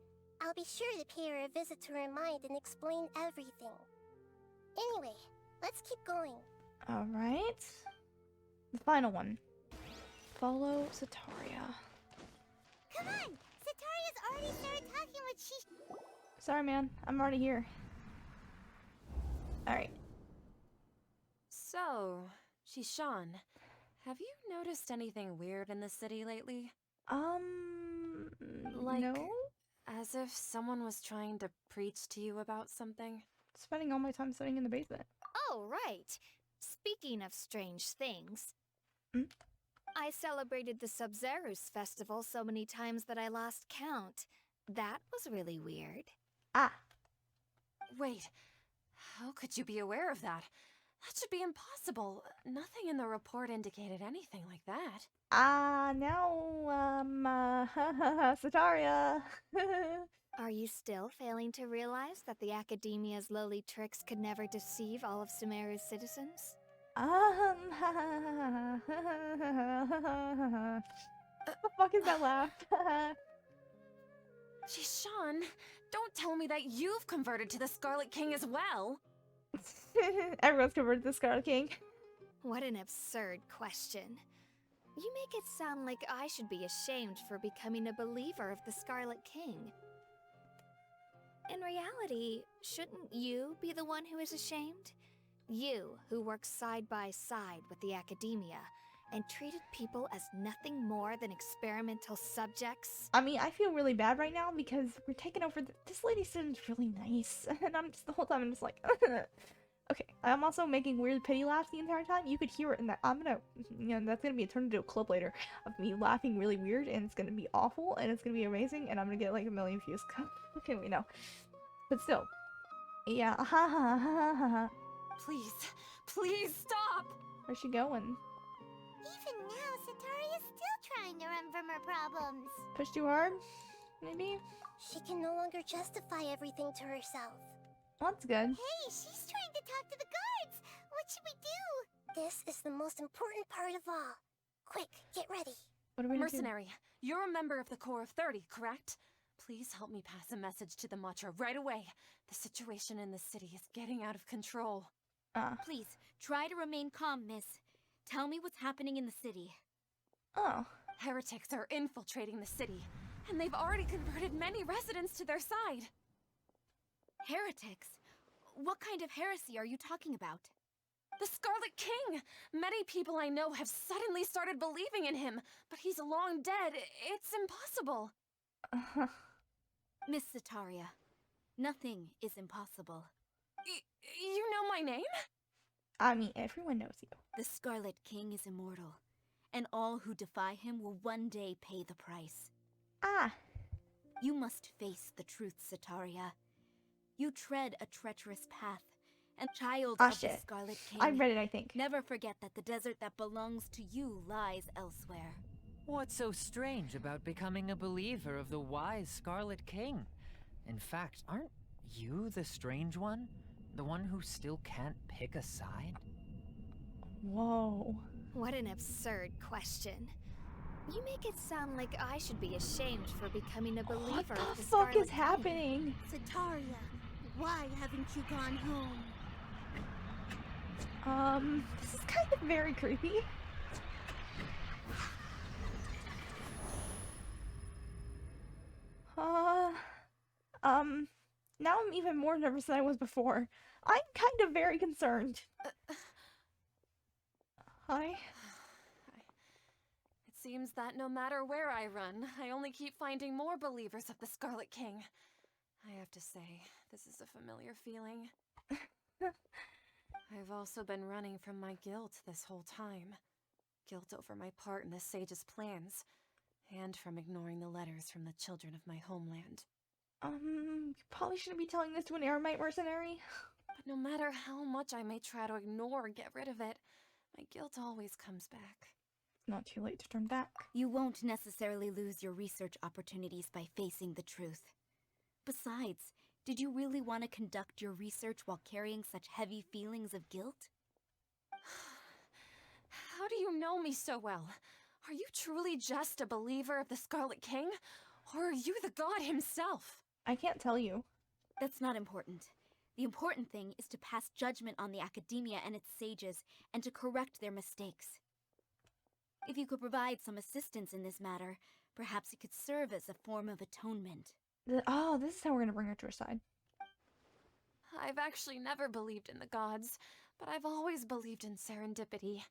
S3: I'll be sure to pay her a visit to her mind and explain everything. Anyway, let's keep going.
S1: Alright. The final one. Follow Sataria.
S3: Come on! Sataria's already started talking what she...
S1: Sorry, man. I'm already here. Alright.
S7: So, Shishan, have you noticed anything weird in the city lately? Like,
S1: no?
S7: as if someone was trying to preach to you about something?
S1: Spending all my time sitting in the basement.
S6: Oh, right. Speaking of strange things,
S1: Hmm?
S6: I celebrated the Sub-Zerus festival so many times that I lost count. That was really weird.
S1: Ah.
S7: Wait, how could you be aware of that? That should be impossible. Nothing in the report indicated anything like that.
S1: Now, Sataria.
S6: Are you still failing to realize that the Academia's lowly tricks could never deceive all of Sumeru's citizens?
S1: What the fuck is that laugh?
S7: Shishan, don't tell me that you've converted to the Scarlet King as well.
S1: Everyone's converted to the Scarlet King.
S6: What an absurd question. You make it sound like I should be ashamed for becoming a believer of the Scarlet King. In reality, shouldn't you be the one who is ashamed? You, who works side by side with the Academia and treated people as nothing more than experimental subjects.
S1: I mean, I feel really bad right now because we're taking over. This lady seems really nice, and I'm just the whole time I'm just like, okay. I'm also making weird pity laughs the entire time. You could hear it in that. I'm gonna, that's gonna be turned into a clip later of me laughing really weird, and it's gonna be awful, and it's gonna be amazing, and I'm gonna get like 1 million views. Okay, we know, but still, yeah.
S7: Please, please stop!
S1: Where's she going?
S3: Even now, Sataria's still trying to run from her problems.
S1: Push too hard? Maybe?
S3: She can no longer justify everything to herself.
S1: Well, that's good.
S3: Hey, she's trying to talk to the guards! What should we do? This is the most important part of all. Quick, get ready.
S1: What are we gonna do?
S7: Mercenary, you're a member of the Corps of 30, correct? Please help me pass a message to the Matcha right away. The situation in the city is getting out of control.
S8: Please, try to remain calm, miss. Tell me what's happening in the city.
S1: Oh.
S7: Heretics are infiltrating the city, and they've already converted many residents to their side.
S8: Heretics? What kind of heresy are you talking about?
S7: The Scarlet King! Many people I know have suddenly started believing in him, but he's long dead. It's impossible.
S8: Miss Sataria, nothing is impossible.
S7: You know my name?
S1: I mean, everyone knows you.
S8: The Scarlet King is immortal, and all who defy him will one day pay the price.
S1: Ah,
S8: You must face the truth, Sataria. You tread a treacherous path, and child of the
S1: shit.
S8: Scarlet King.
S1: I read it, I think.
S8: Never forget that the desert that belongs to you lies elsewhere.
S5: What's so strange about becoming a believer of the wise Scarlet King? In fact, aren't you the strange one? The one who still can't pick a side?
S1: Whoa.
S6: What an absurd question. You make it sound like I should be ashamed for becoming a believer
S1: What
S6: of
S1: the
S6: the
S1: fuck
S6: Scarlet
S1: is happening?
S4: Sataria, why haven't you gone home?
S1: This is kind of very creepy. Now I'm even more nervous than I was before. I'm kind of very concerned. Hi?
S7: It seems that no matter where I run, I only keep finding more believers of the Scarlet King. I have to say, this is a familiar feeling. I've also been running from my guilt this whole time. Guilt over my part in the Sage's plans, and from ignoring the letters from the children of my homeland.
S1: You probably shouldn't be telling this to an Eremite mercenary.
S7: But no matter how much I may try to ignore or get rid of it, my guilt always comes back.
S1: It's not too late to turn back.
S8: You won't necessarily lose your research opportunities by facing the truth. Besides, did you really want to conduct your research while carrying such heavy feelings of guilt?
S7: How do you know me so well? Are you truly just a believer of the Scarlet King? Or are you the god himself?
S1: I can't tell you.
S8: That's not important. The important thing is to pass judgment on the academia and its sages, and to correct their mistakes. If you could provide some assistance in this matter, perhaps it could serve as a form of atonement.
S1: Oh, this is how we're gonna bring her to her side.
S7: I've actually never believed in the gods, but I've always believed in serendipity.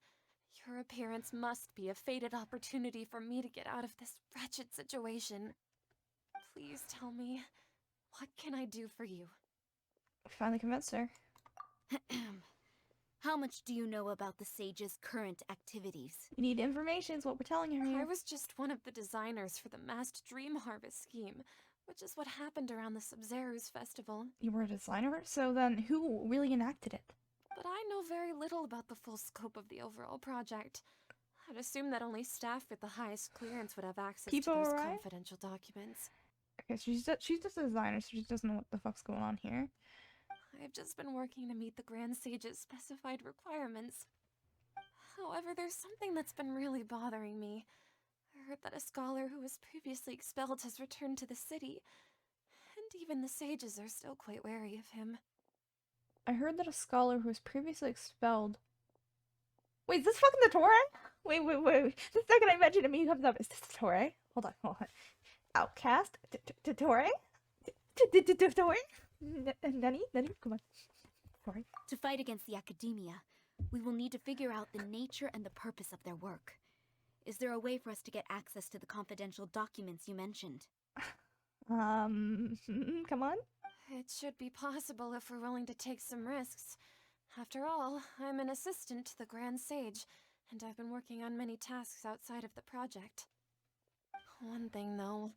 S7: Your appearance must be a fated opportunity for me to get out of this wretched situation. Please tell me, what can I do for you?
S1: We finally convinced her.
S8: How much do you know about the sage's current activities?
S1: We need information, is what we're telling her
S7: I
S1: here.
S7: was just one of the designers for the massed dream harvest scheme, which is what happened around the Sumeru's festival.
S1: You were a designer? So then who really enacted it?
S7: But I know very little about the full scope of the overall project. I'd assume that only staff with the highest clearance would have access
S1: People
S7: to those
S1: arrive?
S7: confidential documents.
S1: Okay, so she's just a designer, so she doesn't know what the fuck's going on here.
S7: I've just been working to meet the Grand Sage's specified requirements. However, there's something that's been really bothering me. I heard that a scholar who was previously expelled has returned to the city, and even the sages are still quite wary of him.
S1: I heard that a scholar who was previously expelled... Wait, is this fucking Dottore? Wait. The second I mention him, he comes up. Is this Dottore? Hold on. Outcast? Dottore? Dottore? Nani? Come on. Sorry.
S8: To fight against the academia, we will need to figure out the nature and the purpose of their work. Is there a way for us to get access to the confidential documents you mentioned?
S1: Come on.
S7: It should be possible if we're willing to take some risks. After all, I'm an assistant to the Grand Sage, and I've been working on many tasks outside of the project. One thing, though,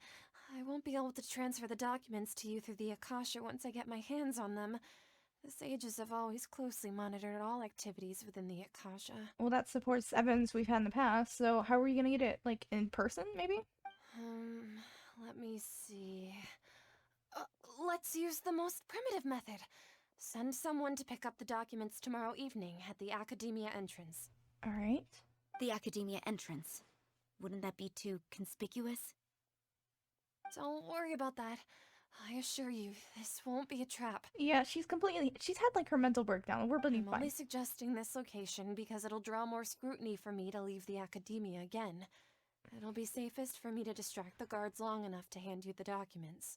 S7: I won't be able to transfer the documents to you through the Akasha once I get my hands on them. The sages have always closely monitored all activities within the Akasha.
S1: Well, that supports evidence we've had in the past, so how are you gonna get it? Like, in person, maybe?
S7: Let me see. Let's use the most primitive method. Send someone to pick up the documents tomorrow evening at the Academia entrance.
S1: Alright.
S8: The academia entrance. Wouldn't that be too conspicuous?
S7: Don't worry about that. I assure you, this won't be a trap.
S1: Yeah, she's had like her mental breakdown. We're pretty
S7: I'm only
S1: fine.
S7: suggesting this location because it'll draw more scrutiny for me to leave the Academia again. It'll be safest for me to distract the guards long enough to hand you the documents.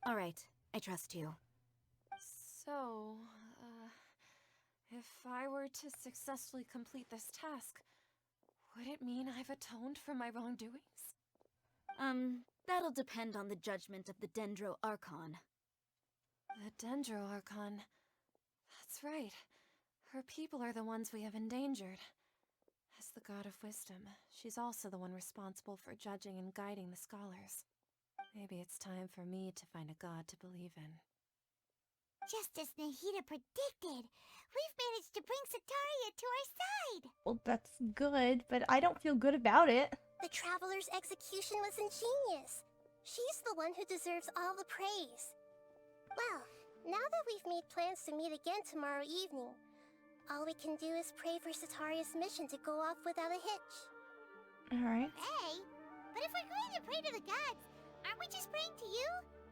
S8: All right, I trust you.
S7: So, If I were to successfully complete this task, would it mean I've atoned for my wrongdoings?
S8: That'll depend on the judgment of the Dendro Archon.
S7: The Dendro Archon. That's right. Her people are the ones we have endangered. As the god of wisdom, she's also the one responsible for judging and guiding the scholars. Maybe it's time for me to find a god to believe in.
S3: Just as Nahida predicted, we've managed to bring Sataria to our side!
S1: Well, that's good, but I don't feel good about it.
S3: The Traveler's execution was ingenious. She's the one who deserves all the praise. Well, now that we've made plans to meet again tomorrow evening, all we can do is pray for Sataria's mission to go off without a hitch.
S1: Alright.
S3: Hey, but if we're going to pray to the gods, aren't we just praying to you?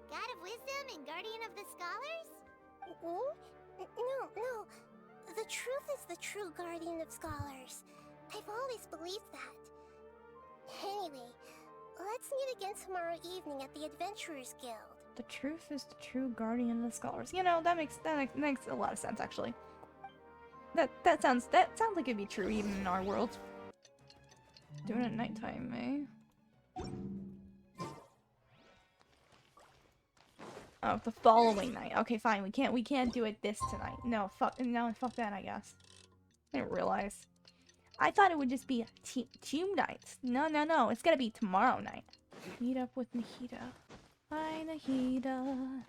S3: God of wisdom and guardian of the scholars? No. The truth is the true guardian of scholars. I've always believed that. Anyway, let's meet again tomorrow evening at the Adventurers Guild.
S1: The truth is the true guardian of the scholars. You know, that makes a lot of sense, actually. That sounds like it'd be true even in our world. Doing it at nighttime, eh? Oh, the following night. Okay, fine. We can't do it this tonight. No, fuck that, I guess. I didn't realize. I thought it would just be two nights. No. It's gotta be tomorrow night. Meet up with Nahida. Hi, Nahida.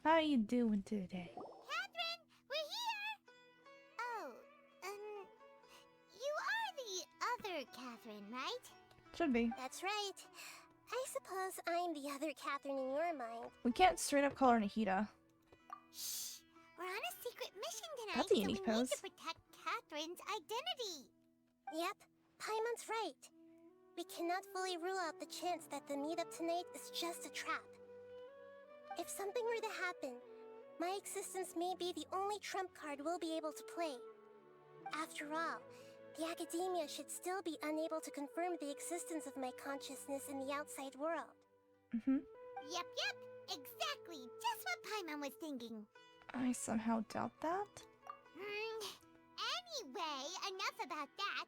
S1: How you doing today?
S3: Catherine, we're here! Oh, you are the other Catherine, right?
S1: Should be.
S3: That's right. I suppose I'm the other Catherine in your mind.
S1: We can't straight up call her Nahida.
S3: Shh! We're on a secret mission tonight,
S1: That's a
S3: so we
S1: unique
S3: need
S1: pose.
S3: to protect Catherine's identity. Yep, Paimon's right. We cannot fully rule out the chance that the meetup tonight is just a trap. If something were to happen, my existence may be the only trump card we'll be able to play. After all, the academia should still be unable to confirm the existence of my consciousness in the outside world. Yep, exactly. Just what Paimon was thinking.
S1: I somehow doubt that.
S3: Anyway, enough about that.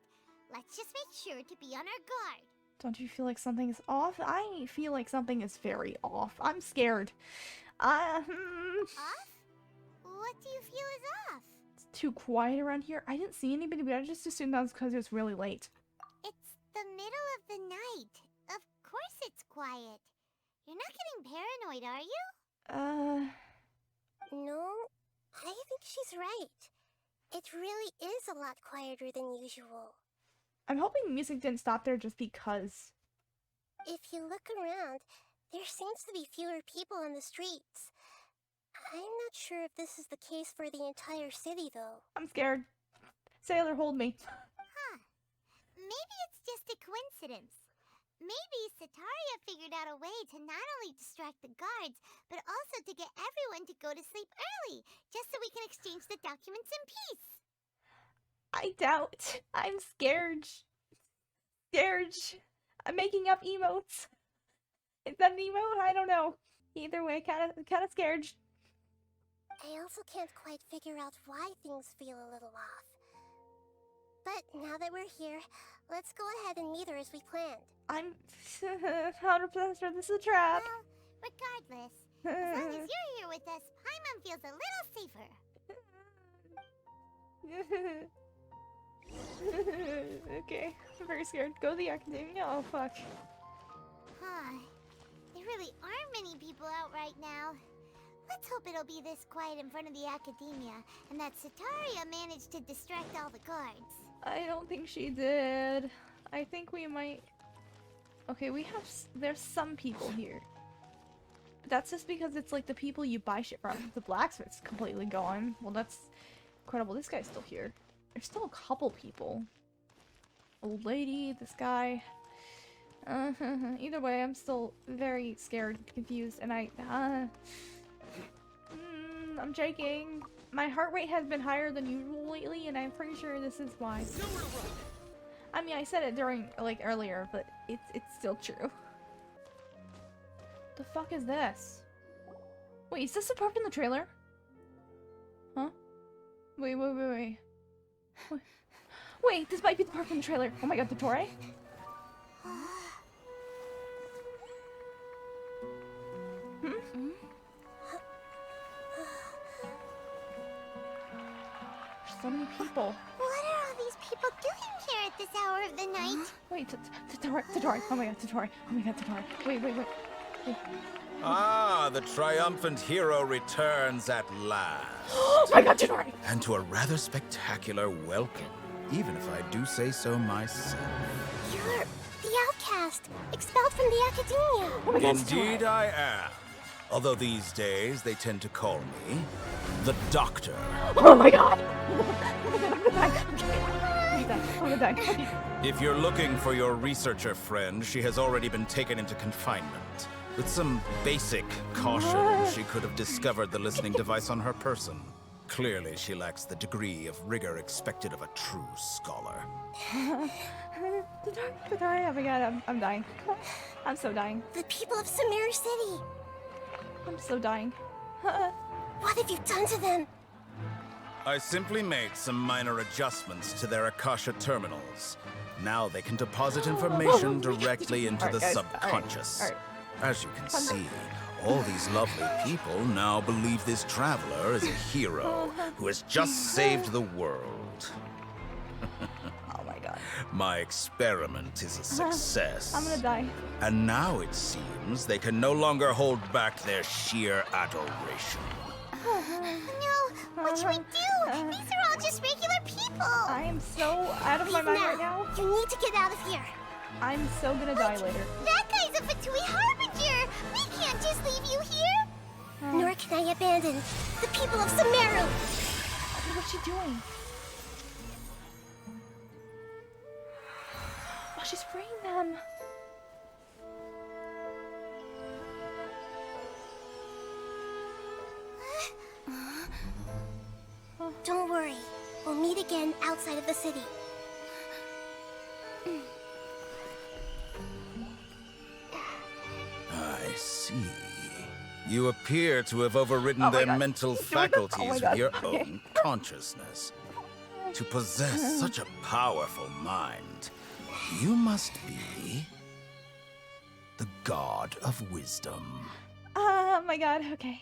S3: Let's just make sure to be on our guard.
S1: Don't you feel like something is off? I feel like something is very off. I'm scared.
S3: Off? What do you feel is off?
S1: It's too quiet around here. I didn't see anybody, but I just assumed that was because it was really late.
S3: It's the middle of the night. Of course it's quiet. You're not getting paranoid, are you? No, I think she's right. It really is a lot quieter than usual.
S1: I'm hoping music didn't stop there just because.
S3: If you look around, there seems to be fewer people on the streets. I'm not sure if this is the case for the entire city, though.
S1: I'm scared. Sailor, hold me.
S3: Huh. Maybe it's just a coincidence. Maybe Sataria figured out a way to not only distract the guards, but also to get everyone to go to sleep early, just so we can exchange the documents in peace.
S1: I doubt. I'm scared. I'm making up emotes. Is that an emote? I don't know. Either way, kinda scared.
S3: I also can't quite figure out why things feel a little off. But now that we're here, let's go ahead and meet her as we planned.
S1: I'm 100% sure this is a trap.
S3: Well, regardless, as long as you're here with us, Paimon feels a little safer.
S1: Okay, I'm very scared. Go to the academia. Oh, fuck.
S3: Huh. There really aren't many people out right now. Let's hope it'll be this quiet in front of the academia, and that Sataria managed to distract all the guards.
S1: I don't think she did. I think we might... Okay, there's some people here. But that's just because it's like the people you buy shit from. The blacksmith's completely gone. Well, that's incredible. This guy's still here. There's still a couple people. Old lady, this guy. Either way, I'm still very scared, confused, and I'm shaking. My heart rate has been higher than usual lately, and I'm pretty sure this is why. I mean, I said it during, like, earlier, but it's still true. The fuck is this? Wait, is this a part from the trailer? Huh? Wait. Wait, this might be the part from the trailer. Oh my god, Dottore? Hmm? There's so many people.
S3: What are all these people doing here at this hour of the night?
S1: Wait, Dottore. Oh my god, Dottore. Oh my god, Dottore. Wait.
S9: Ah, the triumphant hero returns at last.
S1: Oh my god, Dottore!
S9: And to a rather spectacular welcome, even if I do say so myself.
S3: You're the outcast, expelled from the academia.
S1: Oh my god,
S9: Indeed
S1: Dottore.
S9: I am. Although these days they tend to call me the Doctor.
S1: Oh my god! I'm gonna die. Okay.
S9: If you're looking for your researcher friend, she has already been taken into confinement. With some basic caution, she could have discovered the listening device on her person. Clearly, she lacks the degree of rigor expected of a true scholar.
S1: Dottore, oh my god, I'm dying. I'm so dying.
S3: The people of Sumeru City.
S1: I'm so dying.
S3: What have you done to them?
S9: I simply made some minor adjustments to their Akasha terminals. Now they can deposit information directly into the
S1: Alright, guys,
S9: subconscious.
S1: alright.
S9: As you can see, all these lovely people now believe this traveler is a hero who has just saved the world.
S1: Oh my god.
S9: My experiment is a success.
S1: I'm gonna die.
S9: And now it seems they can no longer hold back their sheer adoration.
S3: No, what should we do? These are all just regular people.
S1: I am so out of my mind right now.
S3: You need to get out of here.
S1: I'm so gonna die later.
S3: That guy's a Fatui Harbinger. We can't just leave you here. Nor can I abandon the people of Sumeru.
S1: What's she doing? Oh, she's freeing them.
S3: Don't worry. We'll meet again outside of the city.
S9: I see. You appear to have overridden
S1: Oh my
S9: their
S1: God.
S9: mental
S1: He's doing this. Oh
S9: faculties
S1: my
S9: with
S1: God.
S9: your
S1: Okay.
S9: own consciousness. To possess such a powerful mind, you must be the god of wisdom.
S1: Oh my god, okay.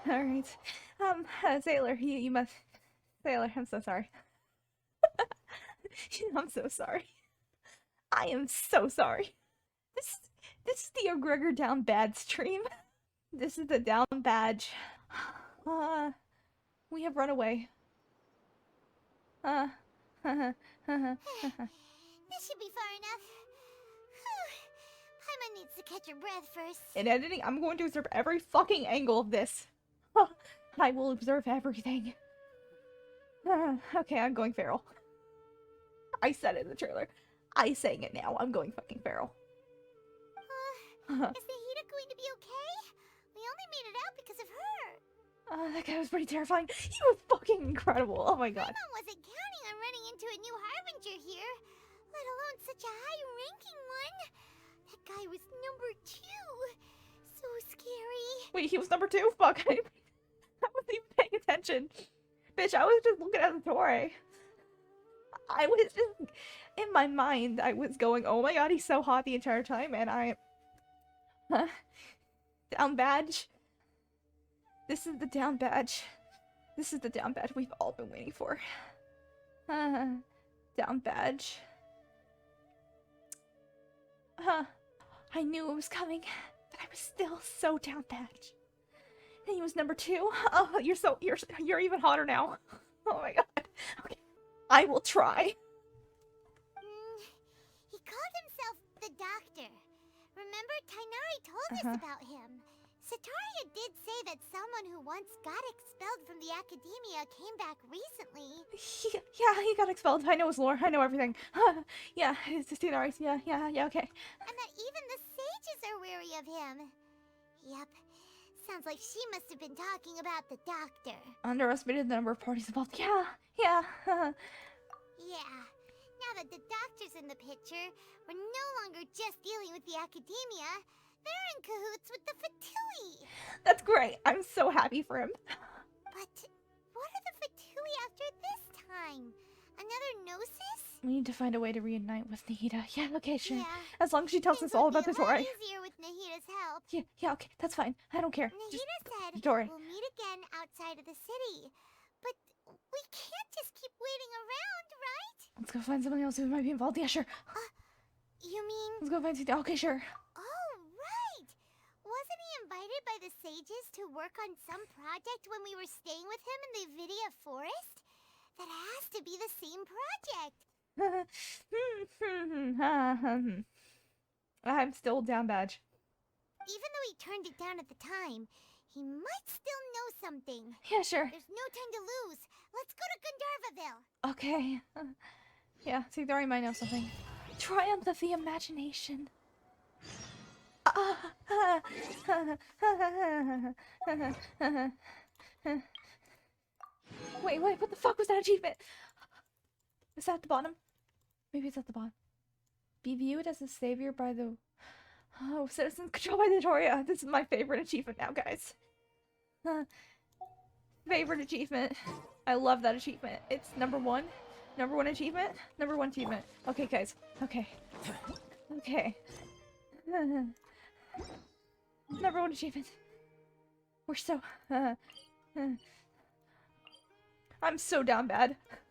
S1: Alright. Sailor, you must... Sailor, I'm so sorry. I'm so sorry. I am so sorry. This is the O'Gregor Down Bad stream. This is the Down Badge. We have run away.
S3: This should be far enough. Paimon needs to catch her breath first.
S1: In editing, I'm going to observe every fucking angle of this. I will observe everything. Okay, I'm going feral. I said it in the trailer. I saying it now. I'm going fucking feral.
S3: Is Nahida going to be okay? We only made it out because of her.
S1: That guy was pretty terrifying. He was fucking incredible. Oh my god.
S3: Paimon wasn't counting on running into a new Harbinger here, let alone such a high-ranking one. That guy was number 2. So scary.
S1: Wait, he was number 2? Fuck, I wasn't even paying attention. Bitch, I was just looking at the Dottore. I was just... In my mind, I was going, oh my god, he's so hot the entire time, and I... Down badge. This is the down badge. This is the down badge we've all been waiting for. Down badge. I knew it was coming, but I was still so down badge. And he was number 2. Oh, you're even hotter now. Oh my god. Okay. I will try.
S3: He called himself the Doctor. Remember, Tainari told us about him. Sataria did say that someone who once got expelled from the academia came back recently.
S1: Yeah, he got expelled. I know his lore. I know everything. Yeah, it's just Tainari. Yeah, okay.
S3: And that even the sages are wary of him. Yep. Sounds like she must have been talking about the Doctor.
S1: Underestimated the number of parties involved. Yeah.
S3: Yeah. Now that the Doctor's in the picture, we're no longer just dealing with the academia. they're in cahoots with the Fatui.
S1: That's great. I'm so happy for him.
S3: But what are the Fatui after this time? Another Gnosis?
S1: We need to find a way to reunite with Nahida. Yeah, okay, sure.
S3: Yeah.
S1: As long as she tells
S3: Things
S1: us all
S3: would
S1: about
S3: be
S1: the
S3: a lot
S1: Dottore.
S3: easier with Nahida's help.
S1: Yeah, okay, that's fine. I don't care. Just
S3: Nahida said
S1: Dottore.
S3: we'll meet again outside of the city. But we can't just keep waiting around, right?
S1: Let's go find someone else who might be involved. Yeah, sure.
S3: You mean...
S1: Let's go find. Okay, sure.
S3: Oh, right! Wasn't he invited by the sages to work on some project when we were staying with him in the Vidia forest? That has to be the same project.
S1: I'm still down badge.
S3: Even though he turned it down at the time, he might still know something.
S1: Yeah, sure.
S3: There's no time to lose. Let's go to Gandharvaville.
S1: Okay. Yeah, see, there I might know something. Triumph of the imagination. Wait, what the fuck was that achievement? Is that at the bottom? Maybe it's at the bottom. Be viewed as a savior by the... Oh, citizens controlled by the Dottore. This is my favorite achievement now, guys. Favorite achievement. I love that achievement. It's number one. Number one achievement. Number one achievement. Okay, guys. Okay. Okay. Number one achievement. We're so... I'm so down bad.